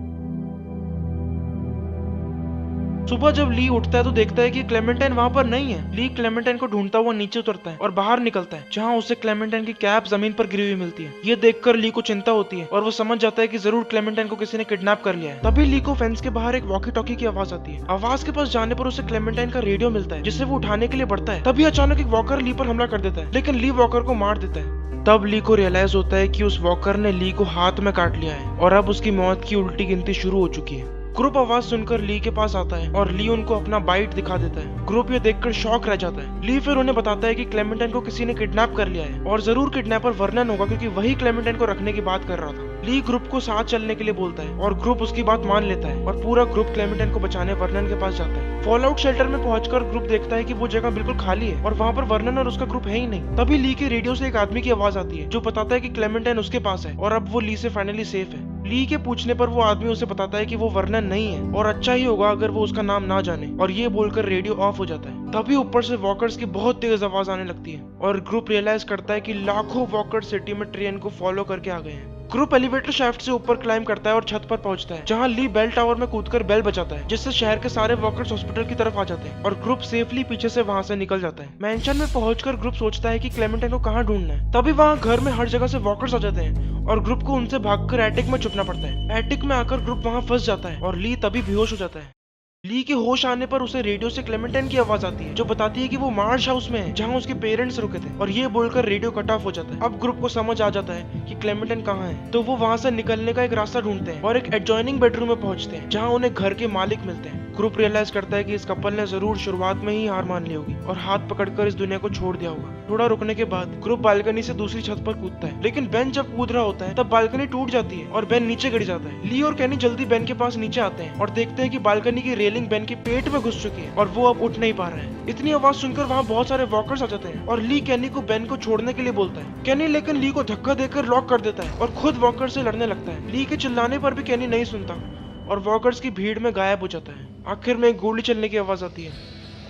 सुबह जब ली उठता है तो देखता है कि क्लेमेंटाइन वहाँ पर नहीं है। ली क्लेमेंटाइन को ढूंढता हुआ नीचे उतरता है और बाहर निकलता है, जहाँ उसे क्लेमेंटाइन की कैप जमीन पर गिरी हुई मिलती है। ये देखकर ली को चिंता होती है और वो समझ जाता है कि जरूर क्लेमेंटाइन को किसी ने किडनैप कर लिया है। तभी ली को फेंस के बाहर एक वॉकी टॉकी की आवाज आती है। आवाज के पास जाने पर उसे क्लेमेंटाइन का रेडियो मिलता है, जिसे वो उठाने के लिए बढ़ता है। तभी अचानक एक वॉकर ली पर हमला कर देता है, लेकिन ली वॉकर को मार देता है। तब ली को रियलाइज होता है कि उस वॉकर ने ली को हाथ में काट लिया है और अब उसकी मौत की उल्टी गिनती शुरू हो चुकी है। ग्रुप आवाज सुनकर ली के पास आता है और ली उनको अपना बाइट दिखा देता है। ग्रुप ये देखकर शॉक रह जाता है। ली फिर उन्हें बताता है कि क्लेमेंटाइन को किसी ने किडनैप कर लिया है और जरूर किडनैपर वर्नन होगा क्योंकि वही क्लेमेंटाइन को रखने की बात कर रहा था। ली ग्रुप को साथ चलने के लिए बोलता है और ग्रुप उसकी बात मान लेता है और पूरा ग्रुप क्लेमेंटाइन को बचाने वर्नन के पास जाता है। फॉल आउट शेल्टर में पहुंचकर ग्रुप देखता है कि वो जगह बिल्कुल खाली है और वहाँ पर वर्नन और उसका ग्रुप है ही नहीं। तभी ली के रेडियो से एक आदमी की आवाज आती है जो बताता है कि क्लेमेंटाइन उसके पास है और अब वो ली से फाइनली सेफ है। ली के पूछने पर वो आदमी उसे बताता है कि वो वर्नन नहीं है और अच्छा ही होगा अगर वो उसका नाम ना जाने, और ये बोलकर रेडियो ऑफ हो जाता है। तभी ऊपर से वॉकर्स की बहुत तेज आवाज आने लगती है और ग्रुप रियलाइज करता है कि लाखों वॉकर सिटी में ट्रेन को फॉलो करके आ गए हैं। ग्रुप एलिवेटर शाफ्ट से ऊपर क्लाइम करता है और छत पर पहुंचता है, जहां ली बेल टावर में कूदकर बेल बजाता है, जिससे शहर के सारे वॉकर्स हॉस्पिटल की तरफ आ जाते हैं और ग्रुप सेफली पीछे से वहां से निकल जाता है। मैंशन में पहुंचकर ग्रुप सोचता है कि क्लेमेंटाइन को कहां ढूंढना है। तभी वहां घर में हर जगह से वॉकर्स आ जाते हैं और ग्रुप को उनसे भागकर एटिक में छुपना पड़ता है। एटिक में आकर ग्रुप वहां फंस जाता है और ली तभी बेहोश हो जाता है। ली के होश आने पर उसे रेडियो से क्लेमेंटाइन की आवाज आती है जो बताती है कि वो मार्श हाउस में है जहां उसके पेरेंट्स रुके थे, और ये बोलकर रेडियो कट ऑफ हो जाता है। अब ग्रुप को समझ आ जाता है कि क्लेमेंटाइन कहाँ है, तो वो वहां से निकलने का एक रास्ता ढूंढते हैं और एक एडजॉइनिंग बेडरूम में पहुंचते हैं जहां उन्हें घर के मालिक मिलते हैं। ग्रुप रियलाइज करता है कि इस कपल ने जरूर शुरुआत में ही हार मान ली होगी और हाथ पकड़कर इस दुनिया को छोड़ दिया होगा। थोड़ा रुकने के बाद ग्रुप बालकनी से दूसरी छत पर कूदता है, लेकिन बेन जब कूद रहा होता है तब बालकनी टूट जाती है और बेन नीचे गिर जाता है। ली और कैनी जल्दी बेन के पास नीचे आते हैं और देखते हैं कि बालकनी की रेलिंग बेन के पेट में घुस चुकी है और वो अब उठ नहीं पा रहे हैं। इतनी आवाज सुनकर वहाँ बहुत सारे वॉकर्स आ जाते हैं और ली कैनी को बेन को छोड़ने के लिए बोलता है। कैनी लेकिन ली को धक्का देकर लॉक कर देता है और खुद वॉकर से लड़ने लगता है। ली के चिल्लाने पर भी कैनी नहीं सुनता और वॉकर्स की भीड़ में गायब हो जाता है। आखिर में एक गोली चलने की आवाज आती है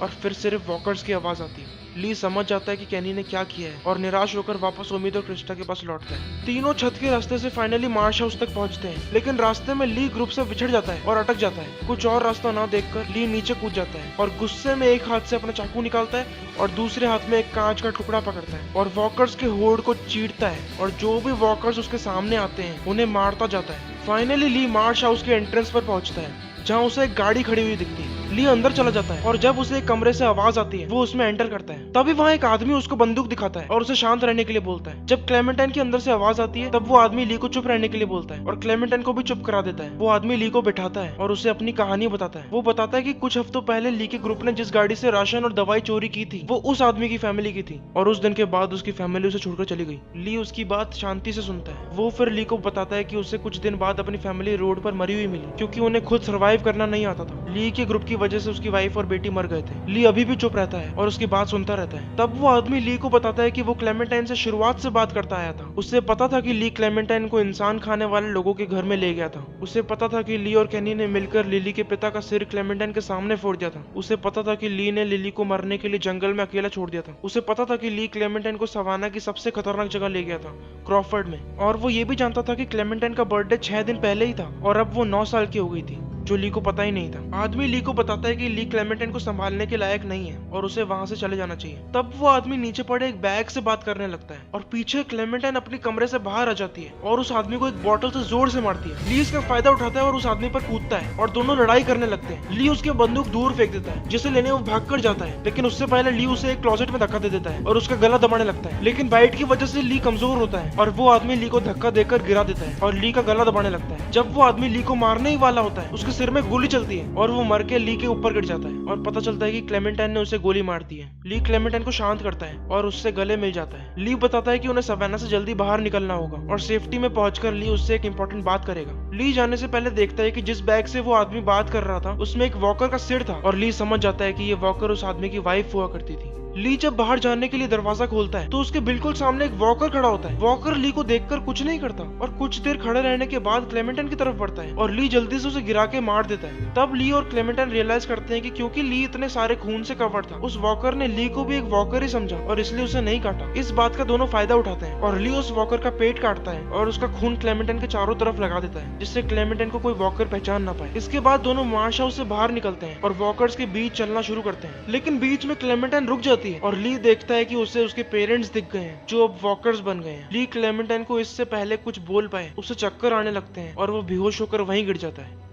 और फिर सिर्फ वॉकर्स की आवाज आती है। ली समझ जाता है कि कैनी ने क्या किया है और निराश होकर वापस उम्मीद और क्रिस्टा के पास लौटता है। तीनों छत के रास्ते से फाइनली मार्श हाउस तक पहुंचते हैं, लेकिन रास्ते में ली ग्रुप से बिछड़ जाता है और अटक जाता है। कुछ और रास्ता ना देखकर ली नीचे कूद जाता है और गुस्से में एक हाथ से अपना चाकू निकालता है और दूसरे हाथ में एक कांच का टुकड़ा पकड़ता है और वॉकर्स के होड़ को चीरता है और जो भी वॉकर्स उसके सामने आते हैं उन्हें मारता जाता है। फाइनली ली मार्श हाउस के एंट्रेंस पर पहुंचता है जहां उसे एक गाड़ी खड़ी हुई दिखती है। ली अंदर चला जाता है और जब उसे एक कमरे से आवाज आती है वो उसमें एंटर करता है। तभी वहाँ एक आदमी उसको बंदूक दिखाता है और उसे शांत रहने के लिए बोलता है। जब क्लेमेंटाइन के अंदर से आवाज आती है तब वो आदमी ली को चुप रहने के लिए बोलता है और क्लेमेंटाइन को भी चुप करा देता है। वो आदमी ली को बिठाता है और उसे अपनी कहानी बताता है। वो बताता है कि कुछ हफ्तों पहले ली के ग्रुप ने जिस गाड़ी से राशन और दवाई चोरी की थी वो उस आदमी की फैमिली की थी और उस दिन के बाद उसकी फैमिली उसे छोड़कर चली गई। ली उसकी बात शांति से सुनता है। वो फिर ली को बताता है कि उसे कुछ दिन बाद अपनी फैमिली रोड पर मरी हुई मिली क्योंकि उन्हें खुद सर्वाइव करना नहीं आता था। ली के ग्रुप की वजह से उसकी वाइफ और बेटी मर गए थे। ली अभी भी चुप रहता है और उसकी बात सुनता रहता है। तब वो आदमी ली को बताता है कि वो क्लेमेंटाइन से शुरुआत से बात करता आया था। उससे पता था कि ली क्लेमेंटाइन को इंसान खाने वाले लोगों के घर में ले गया था। उसे पता था कि ली और कैनी ने मिलकर लिली के पिता का सिर क्लेमेंटाइन के सामने फोड़ दिया था। उसे पता था कि ली ने लिली को मरने के लिए जंगल में अकेला छोड़ दिया था। उसे पता था कि ली क्लेमेंटाइन को सवाना की सबसे खतरनाक जगह ले गया था, क्रॉफर्ड में, और वो ये भी जानता था कि क्लेमेंटाइन का बर्थडे 6 दिन पहले ही था और अब वो 9 साल की हो गई थी। जो ली को पता ही नहीं था। आदमी ली को बताता है कि ली क्लेमेंटाइन को संभालने के लायक नहीं है और उसे वहां से चले जाना चाहिए। तब वो आदमी नीचे पड़े एक बैग से बात करने लगता है और पीछे क्लेमेंटाइन अपने कमरे से बाहर आ जाती है और उस आदमी को एक बॉटल से जोर से मारती है। ली इसका फायदा उठाता है और उस आदमी पर कूदता है और दोनों लड़ाई करने लगते हैं। ली उसके बंदूक दूर फेंक देता है जिसे लेने वो भाग कर जाता है, लेकिन उससे पहले ली उसे एक क्लोजेट में धक्का दे देता है और उसका गला दबाने लगता है। लेकिन बाइट की वजह से ली कमजोर होता है और वो आदमी ली को धक्का देकर गिरा देता है और ली का गला दबाने लगता है। जब वो आदमी ली को मारने ही वाला होता है उसके सिर में गोली चलती है और वो मर के ली के ऊपर गिर जाता है और पता चलता है कि क्लेमेंटाइन ने उसे गोली मार दी है। ली क्लेमेंटाइन को शांत करता है और उससे गले मिल जाता है। ली बताता है कि उन्हें सवेना से जल्दी बाहर निकलना होगा और सेफ्टी में पहुंचकर ली उससे एक इंपॉर्टेंट बात करेगा। ली जाने से पहले देखता है कि जिस बैग से वो आदमी बात कर रहा था उसमें एक वॉकर का सिर था और ली समझ जाता है कि ये वॉकर उस आदमी की वाइफ हुआ करती थी। ली जब बाहर जाने के लिए दरवाजा खोलता है तो उसके बिल्कुल सामने एक वॉकर खड़ा होता है। वॉकर ली को देखकर कुछ नहीं करता और कुछ देर खड़े रहने के बाद क्लेमेंटाइन की तरफ बढ़ता है और ली जल्दी से उसे गिरा के मार देता है। तब ली और क्लेमेंटाइन रियलाइज करते हैं कि क्योंकि ली इतने सारे खून से कवर्ड था, उस वॉकर ने ली को भी एक वॉकर ही समझा और इसलिए उसे नहीं काटा। इस बात का दोनों फायदा उठाते हैं और ली उस वॉकर का पेट काटता है और उसका खून क्लेमेंटाइन के चारों तरफ लगा देता है जिससे क्लेमेंटाइन को कोई वॉकर पहचान ना पाए। इसके बाद दोनों मार्श हाउस से बाहर निकलते हैं और वॉकर्स के बीच चलना शुरू करते हैं, लेकिन बीच में क्लेमेंटाइन रुक जाती है और ली देखता है कि उसे उसके पेरेंट्स दिख गए हैं जो अब वॉकर्स बन गए हैं। ली क्लेमेंटाइन को इससे पहले कुछ बोल पाए उसे चक्कर आने लगते हैं और वो बेहोश होकर वहीं गिर जाता है।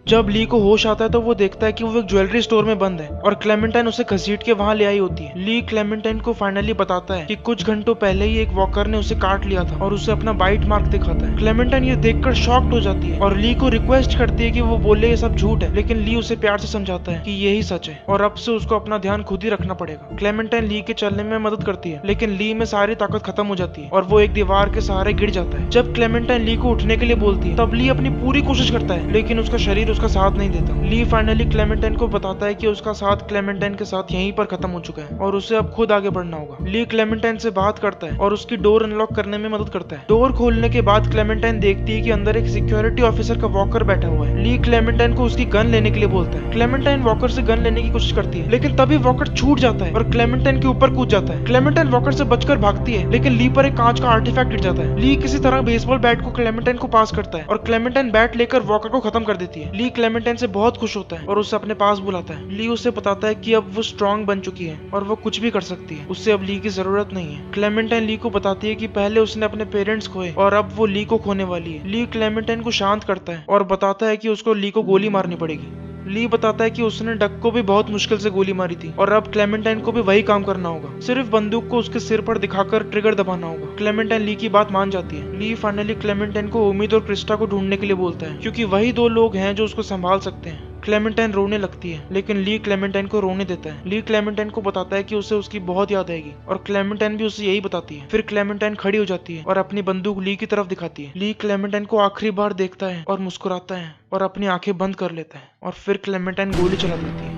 जब ली को होश आता है तो वो देखता है कि वो एक ज्वेलरी स्टोर में बंद है और क्लेमेंटाइन उसे घसीट के वहां ले आई होती है। ली क्लेमेंटाइन को फाइनली बताता है कि कुछ घंटों पहले ही एक वॉकर ने उसे काट लिया था और उसे अपना बाइट मार्क दिखाता है। क्लेमेंटाइन ये देखकर शॉक्ड हो जाती है और ली को रिक्वेस्ट करती है कि वो बोले ये सब झूठ है, लेकिन ली उसे प्यार से समझाता है कि यही सच है और अब से उसको अपना ध्यान खुद ही रखना पड़ेगा। क्लेमेंटाइन ली के चलने में मदद करती है, लेकिन ली में सारी ताकत खत्म हो जाती है और वो एक दीवार के सहारे गिर जाता है। जब क्लेमेंटाइन ली को उठने के लिए बोलती है तब ली अपनी पूरी कोशिश करता है, लेकिन उसका शरीर उसका साथ नहीं देता। ली फाइनली क्लेमेंटाइन को बताता है कि उसका साथ क्लेमेंटाइन के साथ यहीं पर खत्म हो चुका है और उसे अब खुद आगे बढ़ना होगा। ली क्लेमेंटाइन से बात करता है और उसकी डोर अनलॉक करने में मदद करता है। डोर खोलने के बाद क्लेमेंटाइन देखती है कि अंदर एक सिक्योरिटी ऑफिसर का वॉकर बैठा हुआ है। ली क्लेमेंटाइन को उसकी गन लेने के लिए बोलता है। क्लेमेंटाइन वॉकर से गन लेने की कोशिश करती है, लेकिन तभी वॉकर छूट जाता है और क्लेमेंटाइन के ऊपर कूद जाता है। क्लेमेंटाइन वॉकर से बचकर भागती है, लेकिन ली पर एक कांच का आर्टिफैक्ट गिर जाता है। ली किसी तरह बेसबॉल बैट को क्लेमेंटाइन को पास करता है और क्लेमेंटाइन बैट लेकर वॉकर को खत्म कर देती है। ली क्लेमेंटाइन से बहुत खुश होता है और उसे अपने पास बुलाता है। ली उसे बताता है कि अब वो स्ट्रांग बन चुकी है और वो कुछ भी कर सकती है, उससे अब ली की जरूरत नहीं है। क्लेमेंटाइन ली को बताती है कि पहले उसने अपने पेरेंट्स खोए और अब वो ली को खोने वाली है। ली क्लेमेंटाइन को शांत करता है और बताता है कि उसको ली को गोली मारनी पड़ेगी। ली बताता है कि उसने डक को भी बहुत मुश्किल से गोली मारी थी और अब क्लेमेंटाइन को भी वही काम करना होगा, सिर्फ बंदूक को उसके सिर पर दिखाकर ट्रिगर दबाना होगा। क्लेमेंटाइन ली की बात मान जाती है। ली फाइनली क्लेमेंटाइन को उम्मीद और क्रिस्टा को ढूंढने के लिए बोलता है, क्योंकि वही दो लोग हैं जो उसको संभाल सकते हैं। क्लेमेंटाइन रोने लगती है, लेकिन ली क्लेमेंटाइन को रोने देता है। ली क्लेमेंटाइन को बताता है कि उसे उसकी बहुत याद आएगी और क्लेमेंटाइन भी उसे यही बताती है। फिर क्लेमेंटाइन खड़ी हो जाती है और अपनी बंदूक ली की तरफ दिखाती है। ली क्लेमेंटाइन को आखिरी बार देखता है और मुस्कुराता है और अपनी आंखें बंद कर लेता है और फिर क्लेमेंटाइन गोली चला देती है।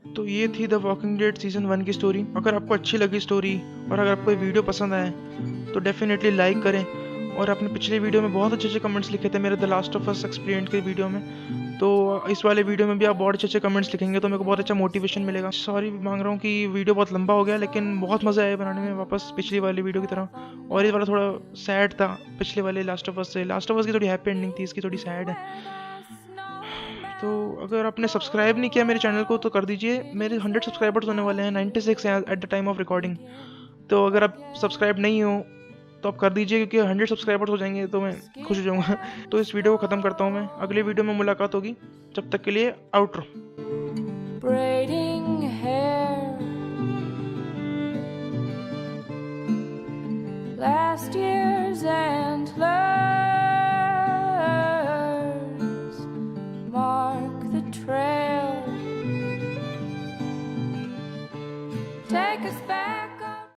तो ये थी द वॉकिंग डेड सीजन 1 की स्टोरी। अगर आपको अच्छी लगी स्टोरी और अगर आपको ये वीडियो पसंद आए तो डेफिनेटली लाइक करें। और आपने पिछले वीडियो में बहुत अच्छे अच्छे कमेंट्स लिखे थे मेरे the last of us explained के वीडियो में, तो इस वाले वीडियो में भी आप बहुत अच्छे अच्छे कमेंट्स लिखेंगे तो मेरे को बहुत अच्छा मोटिवेशन मिलेगा। सॉरी मांग रहा हूँ कि वीडियो बहुत लंबा हो गया, लेकिन बहुत मज़ा आया बनाने में वापस पिछली वाली वीडियो की तरह। और ये वाला थोड़ा सैड था पिछले वाले लास्ट ऑफ अस से। लास्ट ऑफ अस की थोड़ी हैप्पी एंडिंग थी, इसकी थोड़ी सैड है। तो अगर आपने सब्सक्राइब नहीं किया मेरे चैनल को तो कर दीजिए। मेरे 100 सब्सक्राइबर्स होने वाले हैं, 96 हैं at the time of recording. तो अगर आप सब्सक्राइब नहीं हो तो आप कर दीजिए, क्योंकि 100 सब्सक्राइबर्स हो जाएंगे तो मैं खुश हो जाऊंगा। तो इस वीडियो को ख़त्म करता हूँ मैं, अगले वीडियो में मुलाकात होगी। जब तक के लिए outro. Braiding hair. Last year